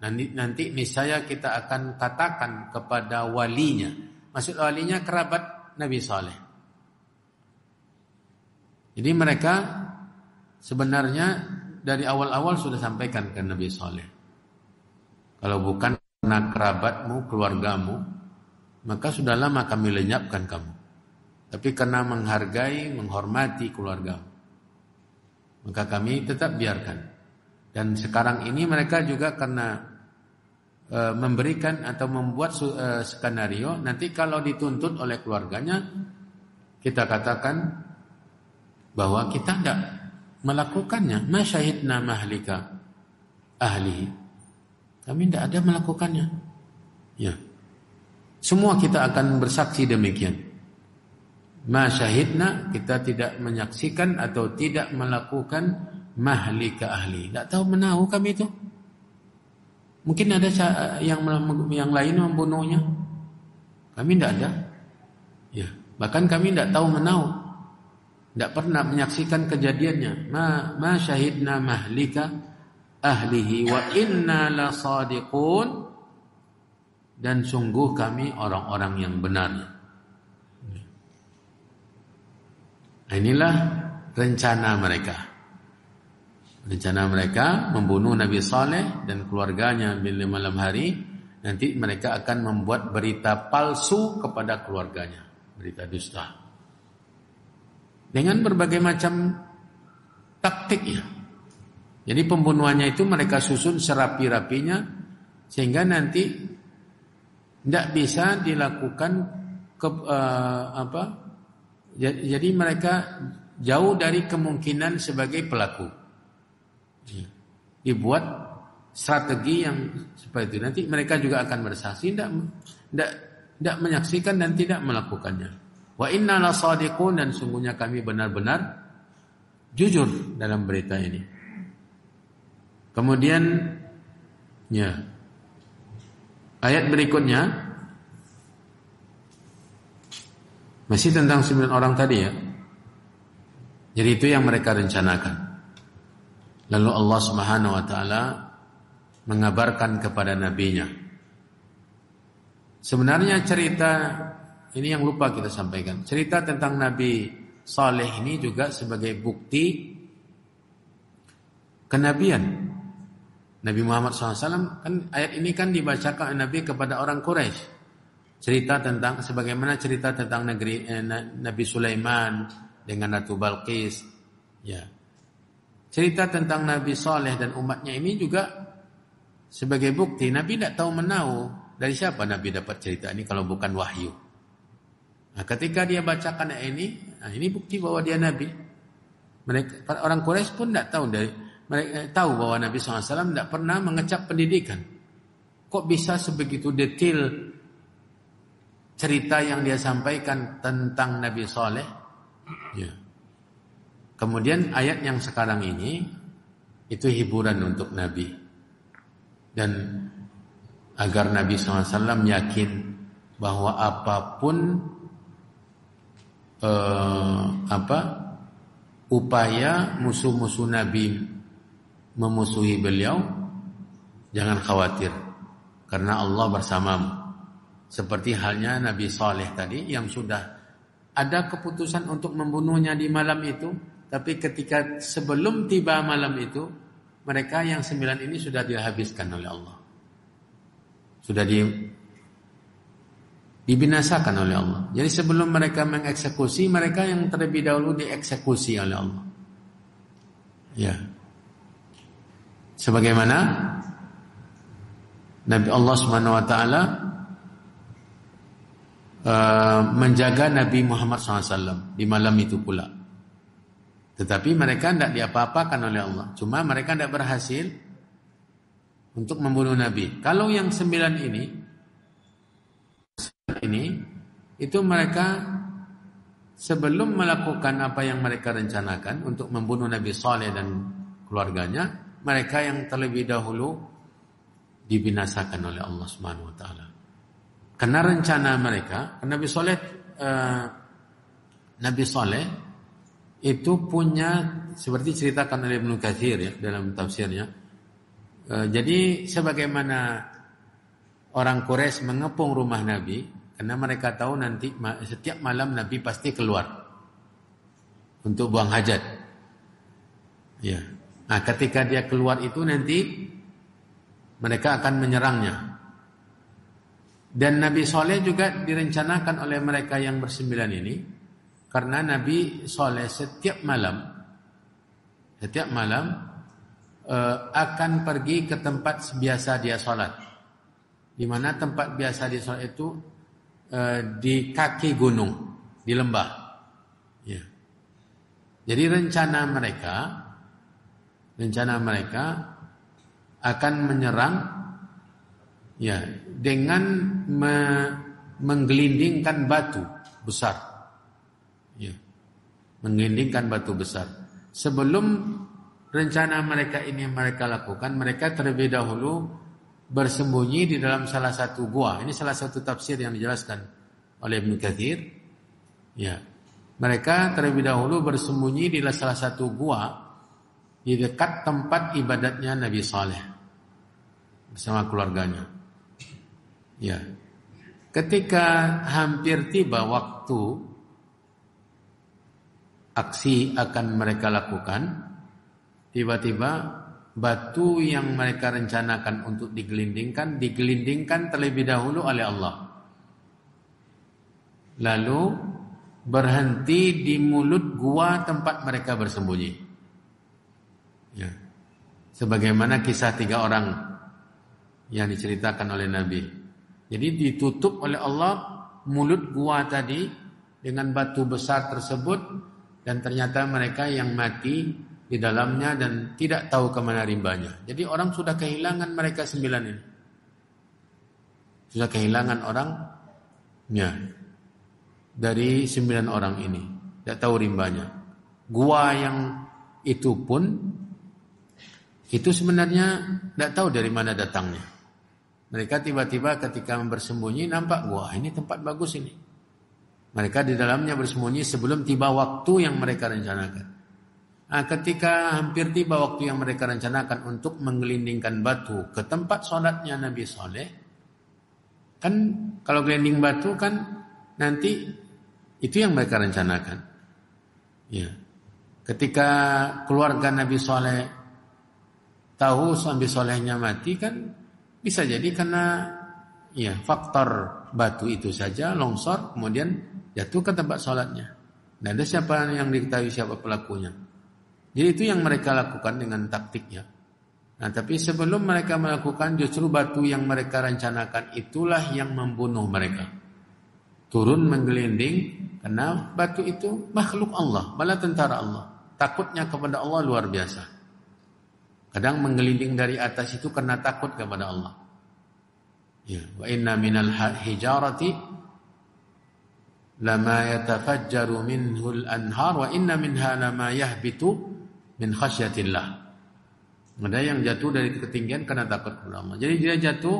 nanti niscaya kita akan katakan kepada walinya. Maksud walinya kerabat Nabi Saleh. Jadi mereka sebenarnya dari awal-awal sudah sampaikan ke Nabi Saleh, kalau bukan karena kerabatmu, keluargamu, maka sudah lama kami lenyapkan kamu. Tapi karena menghargai, menghormati keluargamu, maka kami tetap biarkan. Dan sekarang ini mereka juga karena memberikan atau membuat skenario, nanti kalau dituntut oleh keluarganya, kita katakan bahwa kita tidak melakukannya. Ma syahidna mahlika ahli, kami tidak ada melakukannya. Ya, semua kita akan bersaksi demikian. Ma syahidna, kita tidak menyaksikan atau tidak melakukan mahlika ahli. Tidak tahu menahu kami itu. Mungkin ada yang lain membunuhnya, kami tidak ada. Ya, bahkan kami tidak tahu menahu, tidak pernah menyaksikan kejadiannya. Ma syahidna mahlika ahlihi wa inna lasadiqun, dan sungguh kami orang-orang yang benar. Inilah rencana mereka. Rencana mereka membunuh Nabi Saleh dan keluarganya bila malam hari. Nanti mereka akan membuat berita palsu kepada keluarganya, berita dusta, dengan berbagai macam taktik ya. Jadi pembunuhannya itu mereka susun serapi-rapinya sehingga nanti tidak bisa dilakukan jadi mereka jauh dari kemungkinan sebagai pelaku. Dibuat strategi yang seperti itu. Nanti mereka juga akan bersaksi, tidak menyaksikan dan tidak melakukannya. Wa inna lasadiqun, dan sungguhnya kami benar-benar jujur dalam berita ini. Kemudian ya, ayat berikutnya masih tentang 9 orang tadi ya. Jadi itu yang mereka rencanakan. Lalu Allah Subhanahu wa taala mengabarkan kepada nabinya. Sebenarnya cerita ini yang lupa kita sampaikan. Cerita tentang Nabi Saleh ini juga sebagai bukti kenabian Nabi Muhammad SAW. Kan ayat ini kan dibacakan Nabi kepada orang Quraisy. Cerita tentang sebagaimana cerita tentang negeri Nabi Sulaiman dengan Ratu Balqis. Ya. Cerita tentang Nabi Saleh dan umatnya ini juga sebagai bukti. Nabi tidak tahu menahu dari siapa Nabi dapat cerita ini kalau bukan wahyu. Nah, ketika dia bacakan ayat ini bukti bahwa dia Nabi. Mereka orang Quraisy pun tidak tahu mereka tahu bahwa Nabi SAW tidak pernah mengecap pendidikan. Kok bisa sebegitu detail cerita yang dia sampaikan tentang Nabi Saleh? Ya. Kemudian ayat yang sekarang ini itu hiburan untuk Nabi, dan agar Nabi SAW yakin bahwa apapun upaya musuh-musuh Nabi memusuhi beliau, jangan khawatir karena Allah bersamamu. Seperti halnya Nabi Saleh tadi yang sudah ada keputusan untuk membunuhnya di malam itu, tapi ketika sebelum tiba malam itu, mereka yang 9 ini sudah dihabiskan oleh Allah. Sudah dibinasakan oleh Allah. Jadi sebelum mereka mengeksekusi, mereka yang terlebih dahulu dieksekusi oleh Allah. Ya. Sebagaimana Nabi Allah Subhanahu wa taala menjaga Nabi Muhammad SAW di malam itu pula. Tetapi mereka tidak diapa-apakan oleh Allah. Cuma mereka tidak berhasil untuk membunuh Nabi. Kalau yang 9 ini itu mereka sebelum melakukan apa yang mereka rencanakan untuk membunuh Nabi Saleh dan keluarganya, mereka yang terlebih dahulu dibinasakan oleh Allah Subhanahu wa taala. Karena rencana mereka, Nabi Saleh itu punya, seperti ceritakan oleh Ibnu Katsir ya dalam tafsirnya. Jadi sebagaimana orang Quraisy mengepung rumah Nabi, karena mereka tahu nanti setiap malam Nabi pasti keluar untuk buang hajat. Ya. Nah, ketika dia keluar itu nanti mereka akan menyerangnya. Dan Nabi Saleh juga direncanakan oleh mereka yang bersembilan ini, karena Nabi Saleh setiap malam akan pergi ke tempat biasa dia sholat. Di mana tempat biasa dia sholat itu di kaki gunung, di lembah. Ya. Jadi rencana mereka akan menyerang ya dengan menggelindingkan batu besar. Ya. Menggelindingkan batu besar. Sebelum rencana mereka ini mereka lakukan, mereka terlebih dahulu bersembunyi di dalam salah satu gua. Ini salah satu tafsir yang dijelaskan oleh Ibnu Katsir. Ya. Mereka terlebih dahulu bersembunyi di salah satu gua di dekat tempat ibadatnya Nabi Saleh bersama keluarganya. Ya. Ketika hampir tiba waktu aksi akan mereka lakukan, tiba-tiba batu yang mereka rencanakan untuk digelindingkan terlebih dahulu oleh Allah. Lalu berhenti di mulut gua tempat mereka bersembunyi. Ya. Sebagaimana kisah 3 orang yang diceritakan oleh Nabi. Jadi ditutup oleh Allah mulut gua tadi dengan batu besar tersebut, dan ternyata mereka yang mati di dalamnya dan tidak tahu kemana rimbanya. Jadi orang sudah kehilangan mereka 9 ini. Sudah kehilangan orangnya dari 9 orang ini. Tidak tahu rimbanya. Gua yang itu pun itu sebenarnya tidak tahu dari mana datangnya. Mereka tiba-tiba ketika bersembunyi nampak gua, ini tempat bagus ini. Mereka di dalamnya bersembunyi sebelum tiba waktu yang mereka rencanakan. Nah, ketika hampir tiba waktu yang mereka rencanakan untuk menggelindingkan batu ke tempat sholatnya Nabi Saleh, kan kalau gelinding batu kan nanti itu yang mereka rencanakan. Ya. Ketika keluarga Nabi Saleh tahu Nabi Salehnya mati, kan bisa jadi karena ya faktor batu itu saja longsor kemudian jatuh ke tempat sholatnya. Tidak ada siapa yang diketahui siapa pelakunya. Jadi itu yang mereka lakukan dengan taktiknya. Nah, tapi sebelum mereka melakukan, justru batu yang mereka rencanakan itulah yang membunuh mereka. Turun menggelinding, karena batu itu makhluk Allah, bala tentara Allah. Takutnya kepada Allah luar biasa. Kadang menggelinding dari atas itu karena takut kepada Allah. Ya, wa inna minal hijarati lama yatafajjaru minhul anhar wa inna minha lama yahbitu min khasyatillah. Ada yang jatuh dari ketinggian karena takut kepada Allah. Jadi dia jatuh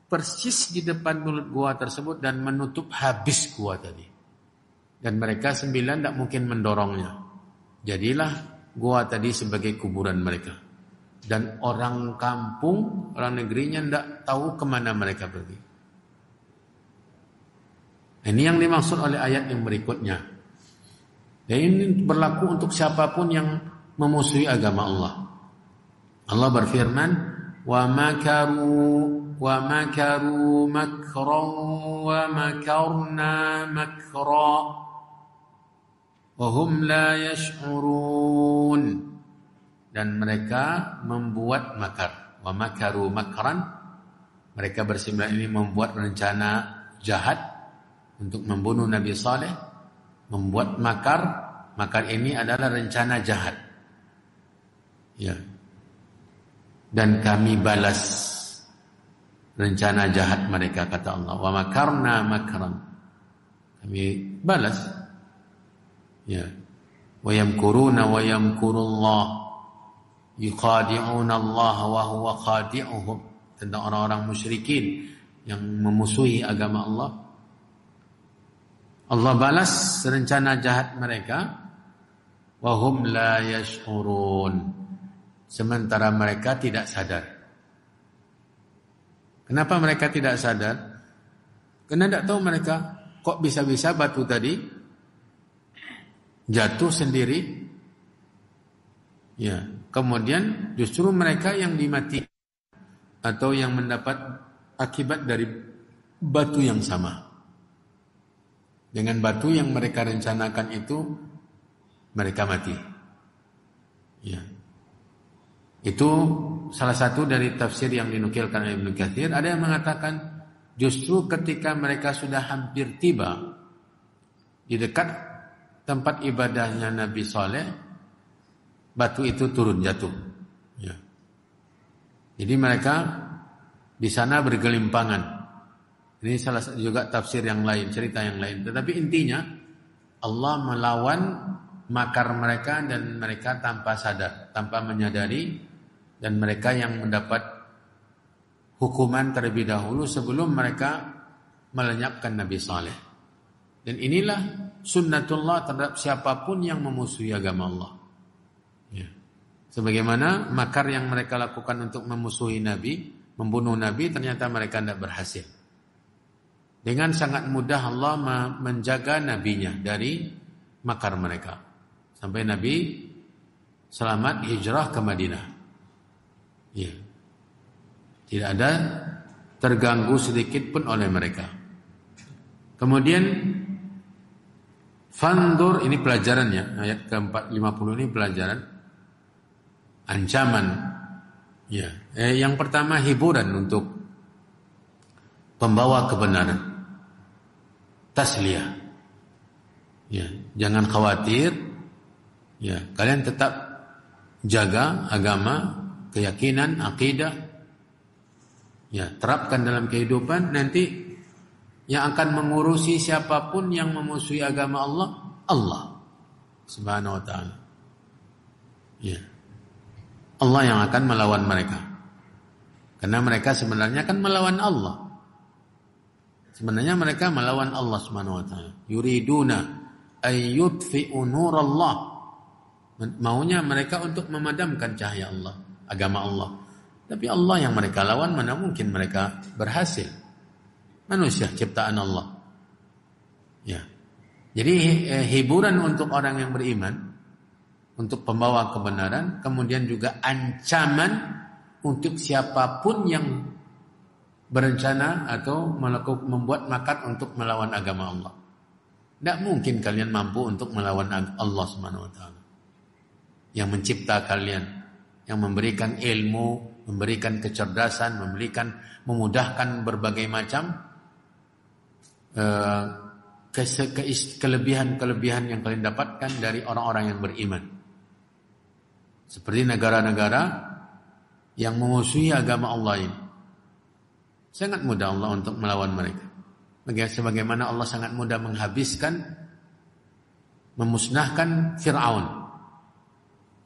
persis di depan mulut gua tersebut dan menutup habis gua tadi. Dan mereka 9 tidak mungkin mendorongnya. Jadilah gua tadi sebagai kuburan mereka. Dan orang kampung, orang negerinya tidak tahu kemana mereka pergi. Ini yang dimaksud oleh ayat yang berikutnya. Dan ini berlaku untuk siapapun yang memusuhi agama Allah. Allah berfirman, wa makaru makran wa makarna makra wa hum la yash'urun. dan mereka membuat makar. Wa makaru makran, mereka bersembilan ini membuat rencana jahat untuk membunuh Nabi Saleh, membuat makar. Makar ini adalah rencana jahat. Ya. Dan kami balas rencana jahat mereka, kata Allah. Wa makarna makran. Kami balas. Ya. Wa yamkuruna wa yamkurullah. Yukhadi'una Allah wa huwa khadi'uhum. Tentang orang-orang musyrikin yang memusuhi agama Allah. Allah balas rencana jahat mereka. Wa hum la yash'urun. Sementara mereka tidak sadar. Kenapa mereka tidak sadar? Karena tidak tahu mereka kok bisa-bisa batu tadi jatuh sendiri. Ya, kemudian justru mereka yang dimati atau yang mendapat akibat dari batu yang sama. Dengan batu yang mereka rencanakan itu mereka mati. Ya. Itu salah satu dari tafsir yang dinukilkan oleh Ibnu Katsir. Ada yang mengatakan justru ketika mereka sudah hampir tiba di dekat tempat ibadahnya Nabi Saleh, batu itu turun jatuh. Ya. Jadi mereka di sana bergelimpangan. Ini salah satu juga tafsir yang lain, cerita yang lain. Tetapi intinya Allah melawan makar mereka dan mereka tanpa sadar, tanpa menyadari, dan mereka yang mendapat hukuman terlebih dahulu sebelum mereka melenyapkan Nabi Saleh. Dan inilah sunnatullah terhadap siapapun yang memusuhi agama Allah. Ya. Sebagaimana makar yang mereka lakukan untuk memusuhi Nabi, membunuh Nabi, ternyata mereka tidak berhasil. Dengan sangat mudah Allah menjaga nabinya dari makar mereka. Sampai Nabi selamat hijrah ke Madinah. Ya. Tidak ada terganggu sedikit pun oleh mereka. Kemudian fandur, ini pelajarannya, ayat ke-450 ini pelajaran ancaman. Ya. Yang pertama hiburan untuk pembawa kebenaran. Tasliyah. Ya, jangan khawatir. Ya, kalian tetap jaga agama, keyakinan, akidah. Ya, terapkan dalam kehidupan. Nanti yang akan mengurusi siapapun yang memusuhi agama Allah, Allah Subhanahu wa ta'ala. Ya. Allah yang akan melawan mereka. Karena mereka sebenarnya kan melawan Allah. Sebenarnya mereka melawan Allah Subhanahu wa ta'ala. Yuriduna ay yutfi'u nurallah. Maunya mereka untuk memadamkan cahaya Allah, agama Allah. Tapi Allah yang mereka lawan, mana mungkin mereka berhasil. Manusia ciptaan Allah. Ya. Jadi hiburan untuk orang yang beriman, untuk pembawa kebenaran, kemudian juga ancaman untuk siapapun yang berencana atau membuat makar untuk melawan agama Allah. Tidak mungkin kalian mampu untuk melawan Allah Subhanahu wa ta'ala. Yang mencipta kalian, yang memberikan ilmu, memberikan kecerdasan, memudahkan berbagai macam kelebihan-kelebihan yang kalian dapatkan dari orang-orang yang beriman. Seperti negara-negara yang memusuhi agama Allah ini. Sangat mudah Allah untuk melawan mereka. Sebagaimana Allah sangat mudah memusnahkan Fir'aun.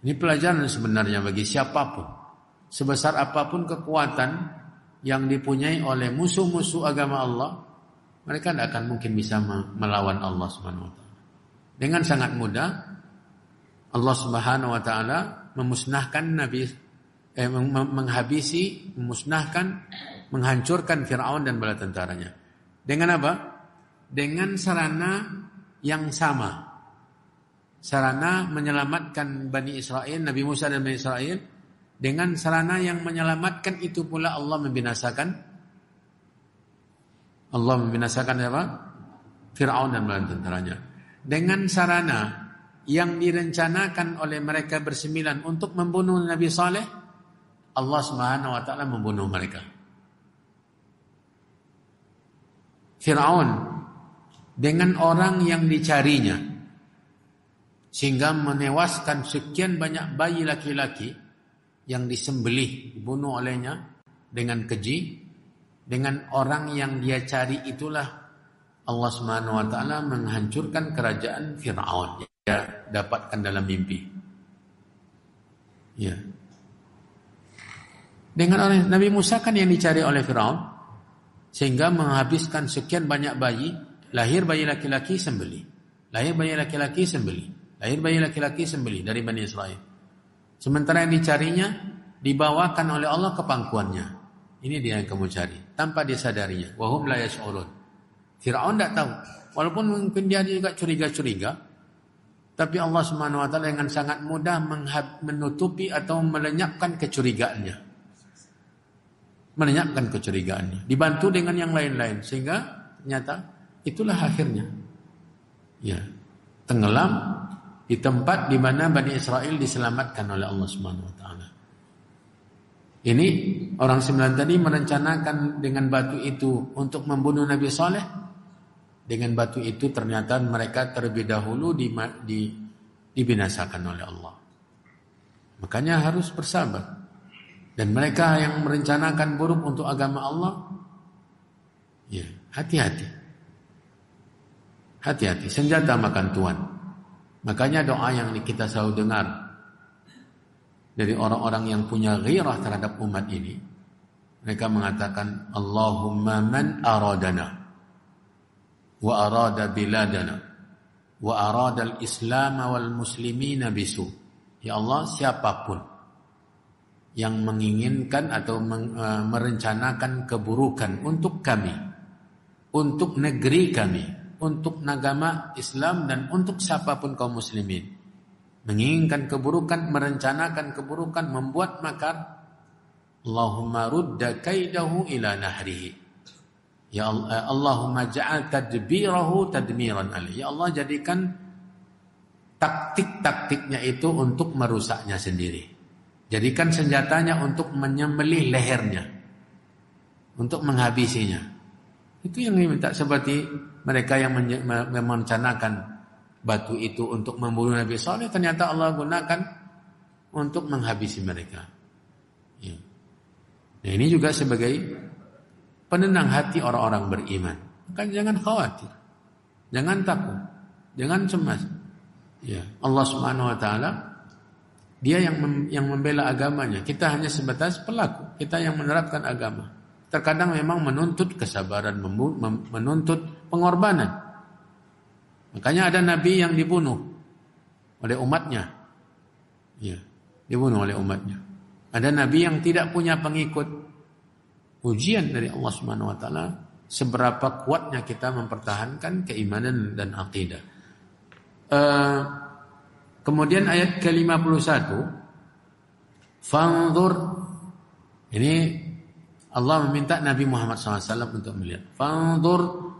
Ini pelajaran sebenarnya bagi siapapun. Sebesar apapun kekuatan yang dipunyai oleh musuh-musuh agama Allah, mereka tidak akan mungkin bisa melawan Allah Subhanahu wa ta'ala. Dengan sangat mudah Allah Subhanahu wa ta'ala memusnahkan menghancurkan Fir'aun dan bala tentaranya. Dengan apa? Dengan sarana yang sama. Sarana menyelamatkan Bani Israel, Nabi Musa dan Bani Israel. Dengan sarana yang menyelamatkan itu pula Allah membinasakan apa? Fir'aun dan bala tentaranya. Dengan sarana yang direncanakan oleh mereka bersembilan untuk membunuh Nabi Saleh, Allah Subhanahu wa taala membunuh mereka. Fir'aun dengan orang yang dicarinya, sehingga menewaskan sekian banyak bayi laki-laki yang disembelih, dibunuh olehnya dengan keji. Dengan orang yang dia cari itulah Allah Subhanahu wa taala menghancurkan kerajaan Fir'aun. Dia dapatkan dalam mimpi. Ya. Dengan orang Nabi Musa kan yang dicari oleh Fir'aun, sehingga menghabiskan sekian banyak bayi, lahir bayi laki-laki sembelih, lahir bayi laki-laki sembelih, lahir bayi laki-laki sembelih dari Bani Israel. Sementara yang dicarinya dibawakan oleh Allah ke pangkuannya. Ini dia yang kamu cari, tanpa dia sadarinya. Wahum la yash'urun. Fir'aun tidak tahu, walaupun mungkin dia juga curiga-curiga, tapi Allah Subhanahu wa taala dengan sangat mudah menutupi atau melenyapkan kecurigaannya. Melenyapkan kecurigaannya, dibantu dengan yang lain-lain, sehingga ternyata itulah akhirnya. Ya, tenggelam di tempat di mana Bani Israel diselamatkan oleh Allah Subhanahu wa taala. Ini orang 9 tadi merencanakan dengan batu itu untuk membunuh Nabi Saleh. Dengan batu itu ternyata mereka terlebih dahulu dibinasakan oleh Allah. Makanya harus bersabar. Dan mereka yang merencanakan buruk untuk agama Allah, ya, hati-hati. Hati-hati, senjata makan tuan. Makanya doa yang kita selalu dengar dari orang-orang yang punya ghirah terhadap umat ini, mereka mengatakan, Allahumma man aradana wa arada biladana wa arada al-islam wal muslimina bisu. Ya Allah, siapapun yang menginginkan atau merencanakan keburukan untuk kami, untuk negeri kami, untuk agama Islam dan untuk siapapun kaum muslimin, menginginkan keburukan, merencanakan keburukan, membuat makar, Allahumma rudda kaidahu ila nahrihi. Ya Allah, Allahumma ja'al tadbirahu tadmiran alaihi. Ya Allah, jadikan taktik-taktiknya itu untuk merusaknya sendiri. Jadikan senjatanya untuk menyembelih lehernya, untuk menghabisinya. Itu yang diminta, seperti mereka yang merencanakan batu itu untuk membunuh Nabi Saleh, ternyata Allah gunakan untuk menghabisi mereka. Ya. Nah, ini juga sebagai penenang hati orang-orang beriman. Maka jangan khawatir, jangan takut, jangan cemas. Ya, Allah Subhanahu wa taala, Dia yang membela agamanya. Kita hanya sebatas pelaku, kita yang menerapkan agama. Terkadang memang menuntut kesabaran, menuntut pengorbanan. Makanya ada nabi yang dibunuh oleh umatnya. Ya, dibunuh oleh umatnya. Ada nabi yang tidak punya pengikut. Ujian dari Allah Subhanahu wa taala seberapa kuatnya kita mempertahankan keimanan dan akidah. Kemudian ayat ke-51, fanzur, ini Allah meminta Nabi Muhammad SAW untuk melihat. Fanzur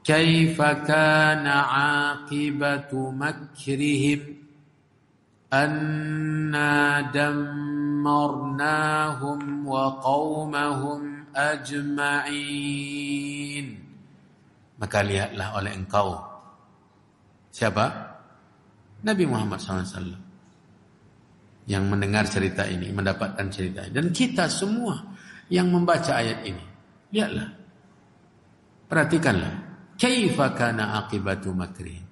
kaifa kana aqibatu makrihim anna dammarnahum wa qaumahum ajma'in. Maka lihatlah oleh engkau. Siapa? Nabi Muhammad SAW yang mendengar cerita ini, mendapatkan cerita ini. Dan kita semua yang membaca ayat ini, lihatlah, perhatikanlah, kaifa kana aqibatu makrihim.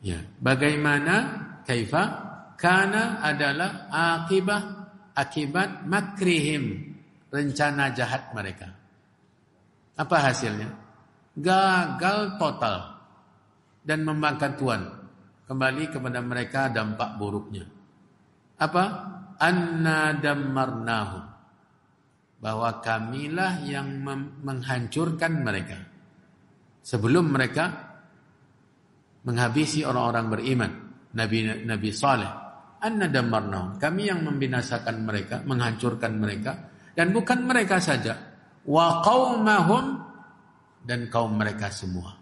Ya, bagaimana kaifa kana adalah akibat makrihim, rencana jahat mereka. Apa hasilnya? Gagal total dan memakan tuan. Kembali kepada mereka dampak buruknya. Apa? Anna dammarnahum. Bahwa kamilah yang menghancurkan mereka. Sebelum mereka menghabisi orang-orang beriman. Nabi Saleh. Anna dammarnahum. Kami yang membinasakan mereka, menghancurkan mereka. Dan bukan mereka saja. Wa qaumahum. Dan kaum mereka semua.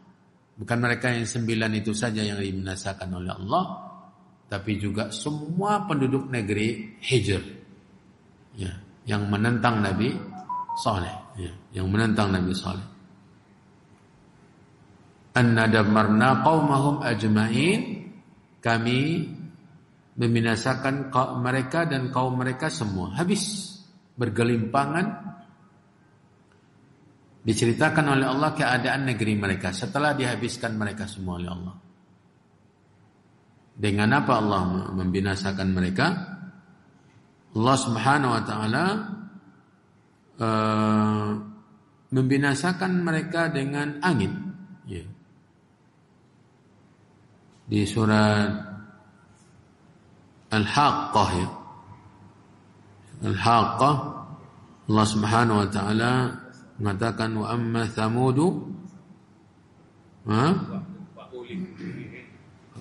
Bukan mereka yang 9 itu saja yang dibinasakan oleh Allah, tapi juga semua penduduk negeri Hijr, ya, yang menentang Nabi Saleh, ya, yang menentang Nabi Saleh. Anna damarna qaumahum ajma'in, kami membinasakan mereka dan kaum mereka semua, habis bergelimpangan. Diceritakan oleh Allah keadaan negeri mereka setelah dihabiskan mereka semua oleh Allah. Dengan apa Allah membinasakan mereka? Allah Subhanahu wa taala membinasakan mereka dengan angin, ya. Di surat Al-Haqqah, ya. Al-Haqqah, Allah Subhanahu wa taala mengatakan wa amma thamudu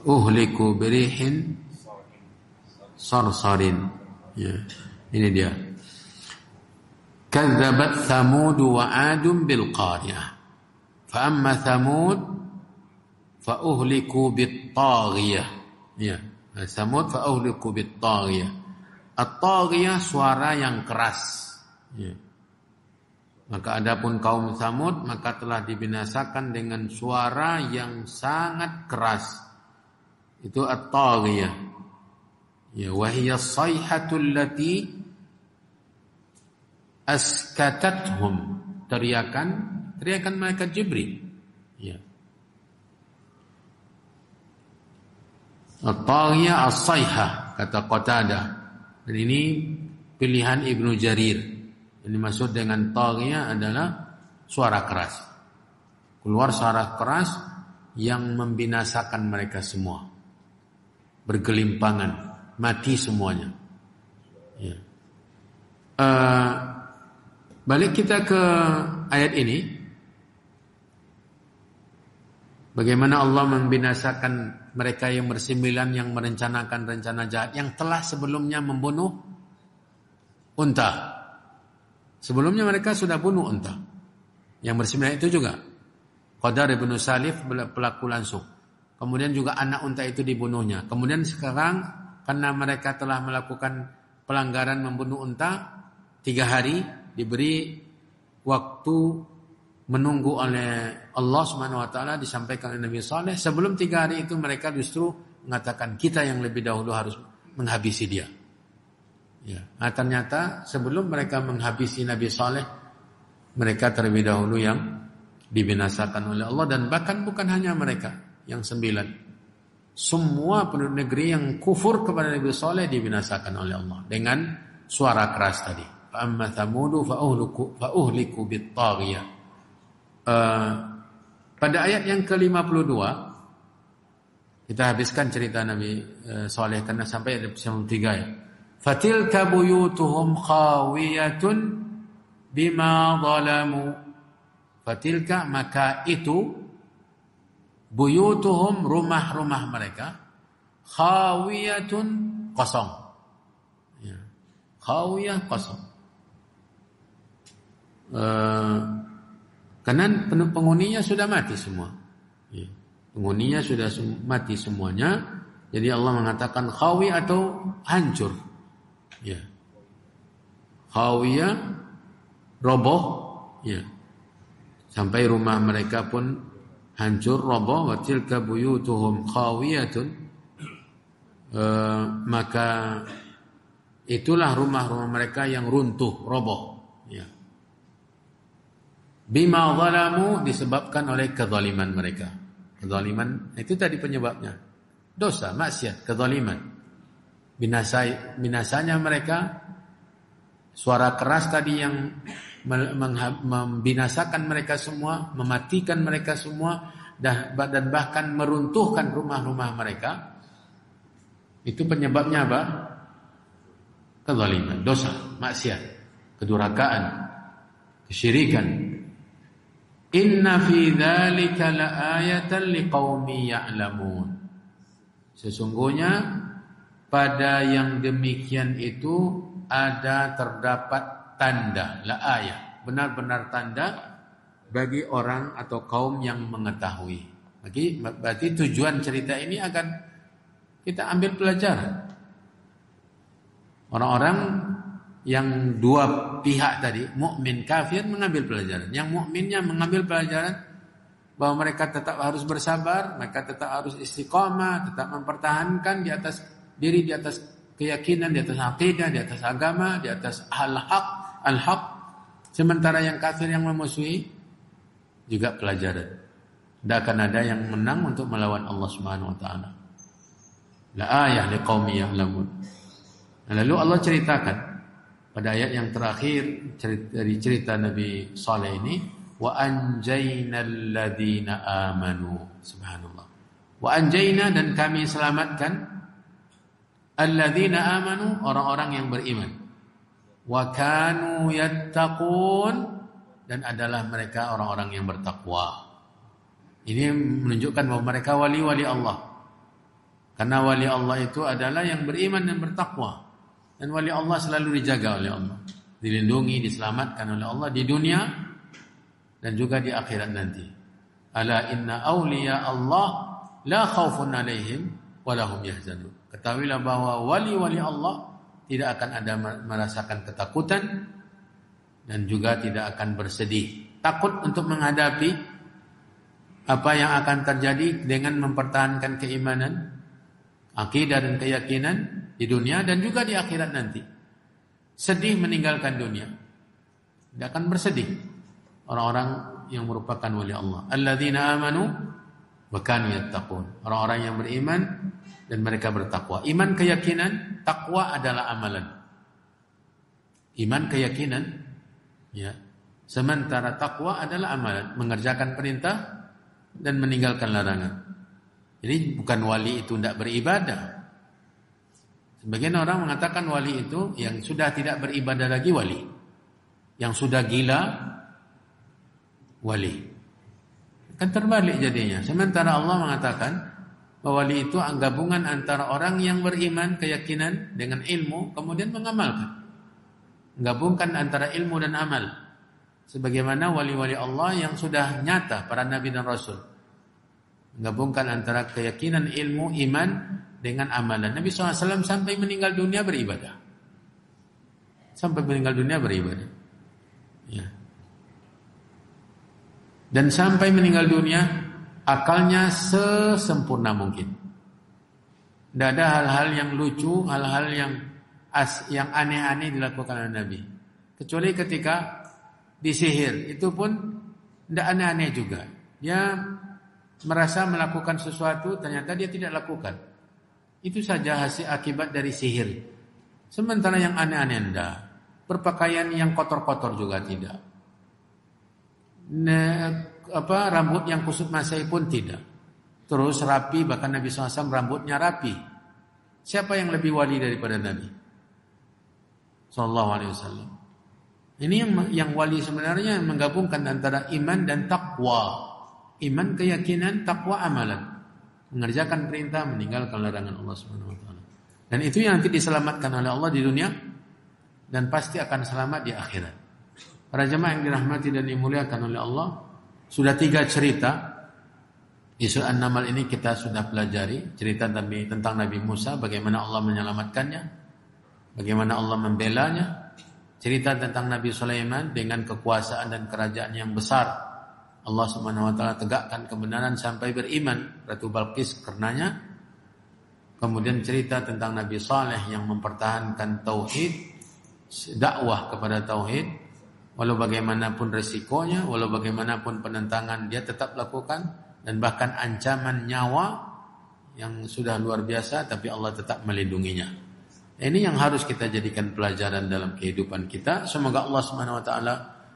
uhliku birihin sarsarin, ya. Ini dia. Kadzabat Thamud wa 'Adun bil qari'ah. Fa amma Thamud fa uhliku bit taghiyah. Ya, Thamud fa uhliku bit taghiyah. At-taghiyah suara yang keras. Ya. Maka adapun kaum Thamud maka telah dibinasakan dengan suara yang sangat keras. Itu at-taghiyah. Ya, wa hiya as-sayhatu allati askatathum. Teriakan malaikat Jibril. Ya. At-taghiyah as-sayhah, kata Qatadah. Dan ini pilihan Ibnu Jarir. Ini maksud dengan taghiyah adalah suara keras. Keluar suara keras yang membinasakan mereka semua. Bergelimpangan, mati semuanya. Ya. Balik kita ke ayat ini. Bagaimana Allah membinasakan mereka yang bersembilan yang merencanakan rencana jahat yang telah sebelumnya membunuh unta. Sebelumnya mereka sudah bunuh unta. Yang bersembilan itu juga Qadar ibn Salif pelaku langsung. Kemudian juga anak unta itu dibunuhnya. Kemudian sekarang karena mereka telah melakukan pelanggaran membunuh unta, 3 hari diberi waktu menunggu oleh Allah Subhanahu wa taala, disampaikan oleh Nabi Saleh. Sebelum 3 hari itu mereka justru mengatakan kita yang lebih dahulu harus menghabisi dia. Ya, nah, ternyata sebelum mereka menghabisi Nabi Saleh, mereka terlebih dahulu yang dibinasakan oleh Allah. Dan bahkan bukan hanya mereka yang 9, semua penduduk negeri yang kufur kepada Nabi Saleh dibinasakan oleh Allah dengan suara keras tadi. Fa amma thamudu fa uhliku bit taghiyah. Pada ayat yang ke-52 kita habiskan cerita Nabi Saleh karena sampai ayat 93, ya. Fatilka buyutuhum khawiyatun bima zalamu. Fatilka, maka itu, buyutuhum, rumah-rumah mereka, khawiyatun, kosong. Ya. Khawiyah, kosong. Karena penghuninya sudah mati semua. Ya. Penghuninya sudah mati semuanya. Jadi Allah mengatakan khawi atau hancur. Ya. Khawiyah, roboh, ya. Sampai rumah mereka pun hancur, roboh. Wa tilka buyutuhum khawiyatun. Maka itulah rumah-rumah mereka yang runtuh, roboh, ya. Bima zalamu, disebabkan oleh kezaliman mereka. Kezaliman itu tadi penyebabnya. Dosa, maksiat, kezaliman. Binasanya mereka, suara keras tadi yang membinasakan mereka semua, mematikan mereka semua, dan bahkan meruntuhkan rumah-rumah mereka. Itu penyebabnya apa? Kezaliman, dosa, maksiat, kedurhakaan, kesyirikan. Inna fi dzalika laayatan liqaumi ya'lamun. Sesungguhnya pada yang demikian itu terdapat tanda, la ayat, benar-benar tanda bagi orang atau kaum yang mengetahui. Berarti tujuan cerita ini agar kita ambil pelajaran. Orang-orang yang dua pihak tadi, mukmin kafir, mengambil pelajaran. Yang mukminnya mengambil pelajaran bahwa mereka tetap harus bersabar, mereka tetap harus istiqamah, tetap mempertahankan di atas diri, di atas keyakinan, di atas akidah, di atas agama, di atas al-haq. Sementara yang kafir yang memusuhi juga pelajaran. Tidak akan ada yang menang untuk melawan Allah Subhanahu wa taala. La ayah liqaumi ya'lamun. Lalu Allah ceritakan pada ayat yang terakhir dari cerita Nabi Saleh ini, wa anjaynal ladzina amanu. Subhanallah. Wa anjayna, dan kami selamatkan alladzina amanu, orang-orang yang beriman. Wa kanu yattaqun, dan adalah mereka orang-orang yang bertakwa. Ini menunjukkan bahwa mereka wali-wali Allah. Karena wali Allah itu adalah yang beriman dan bertakwa. Dan wali Allah selalu dijaga oleh Allah, dilindungi, diselamatkan oleh Allah di dunia dan juga di akhirat nanti. Ala inna awliya Allah la khaufun alaihim wa lahum yahzanun. Ketahuilah bahwa wali-wali Allah tidak akan ada merasakan ketakutan dan juga tidak akan bersedih, takut untuk menghadapi apa yang akan terjadi dengan mempertahankan keimanan, akidah dan keyakinan di dunia dan juga di akhirat nanti. Sedih meninggalkan dunia, tidak akan bersedih orang-orang yang merupakan wali Allah. Alladzina amanu wa kanu yattaqun, orang-orang yang beriman dan mereka bertakwa. Iman, keyakinan, takwa adalah amalan. Iman, keyakinan, ya. Sementara takwa adalah amalan, mengerjakan perintah dan meninggalkan larangan. Jadi bukan wali itu tidak beribadah. Sebagian orang mengatakan wali itu yang sudah tidak beribadah lagi wali, yang sudah gila wali. Kan terbalik jadinya. Sementara Allah mengatakan bahwa wali itu gabungan antara orang yang beriman, keyakinan dengan ilmu, kemudian mengamalkan. Gabungkan antara ilmu dan amal. Sebagaimana wali-wali Allah yang sudah nyata, para nabi dan rasul. Gabungkan antara keyakinan, ilmu, iman dengan amalan. Nabi SAW sampai meninggal dunia beribadah. Sampai meninggal dunia beribadah. Ya. Dan sampai meninggal dunia akalnya sesempurna mungkin. Tidak ada hal-hal yang lucu, hal-hal yang aneh-aneh dilakukan oleh Nabi. Kecuali ketika disihir, itu pun tidak aneh-aneh juga. Dia merasa melakukan sesuatu, ternyata dia tidak lakukan. Itu saja hasil akibat dari sihir. Sementara yang aneh-aneh tidak. Berpakaian yang kotor-kotor juga tidak. Rambut yang kusut masai pun tidak. Terus rapi, bahkan Nabi SAW rambutnya rapi. Siapa yang lebih wali daripada Nabi SAW? Ini yang wali sebenarnya menggabungkan antara iman dan takwa. Iman, keyakinan, takwa, amalan. Mengerjakan perintah, meninggalkan larangan Allah Subhanahu wa taala. Dan itu yang nanti diselamatkan oleh Allah di dunia dan pasti akan selamat di akhirat. Para jemaah yang dirahmati dan dimuliakan oleh Allah, sudah 3 cerita di surah An-Naml ini kita sudah pelajari cerita tentang Nabi Musa, bagaimana Allah menyelamatkannya, bagaimana Allah membelanya, cerita tentang Nabi Sulaiman dengan kekuasaan dan kerajaan yang besar. Allah Subhanahu wa taala tegakkan kebenaran sampai beriman Ratu Balqis karenanya. Kemudian cerita tentang Nabi Saleh yang mempertahankan tauhid, dakwah kepada tauhid, walau bagaimanapun resikonya, walau bagaimanapun penentangan dia tetap lakukan, dan bahkan ancaman nyawa yang sudah luar biasa tapi Allah tetap melindunginya. Ini yang harus kita jadikan pelajaran dalam kehidupan kita. Semoga Allah Subhanahu wa taala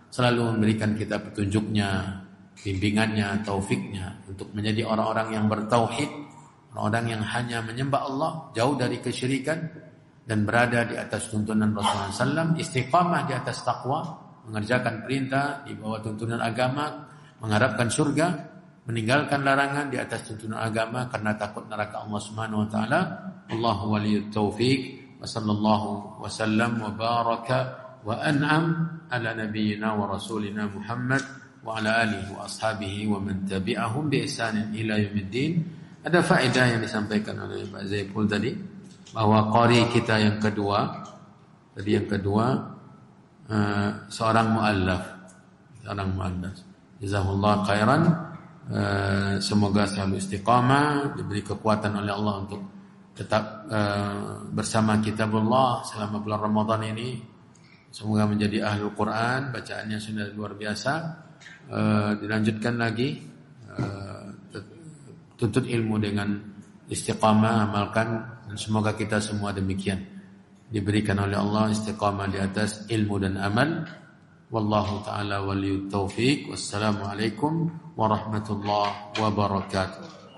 selalu memberikan kita petunjuknya, bimbingannya, taufiknya untuk menjadi orang-orang yang bertauhid, orang-orang yang hanya menyembah Allah, jauh dari kesyirikan dan berada di atas tuntunan Rasulullah SAW, istiqamah di atas takwa, mengerjakan perintah di bawah tuntunan agama, mengharapkan surga, meninggalkan larangan di atas tuntunan agama karena takut neraka Allah Subhanahu wa taala. Allahu waliyut taufiq, wa sallallahu wa sallam wa baraka wa an'am ala nabiyyina wa rasulina Muhammad wa ala alihi wa ashabihi wa man tabi'ahum bi ihsanin ila yaumiddin. Ada faedah yang disampaikan oleh Pak Zaipul tadi, bahwa qari kita yang kedua, seorang muallaf. Jazakallahu khairan. Semoga selalu istiqamah, diberi kekuatan oleh Allah untuk tetap bersama kitabullah selama bulan Ramadan ini. Semoga menjadi ahlul Quran, bacaannya sudah luar biasa. Dilanjutkan lagi, tuntut ilmu dengan istiqamah, amalkan, dan semoga kita semua demikian, diberikan oleh Allah istiqamah di atas ilmu dan amal. Wallahu ta'ala waliyut taufiq. Wassalamualaikum warahmatullahi wabarakatuh.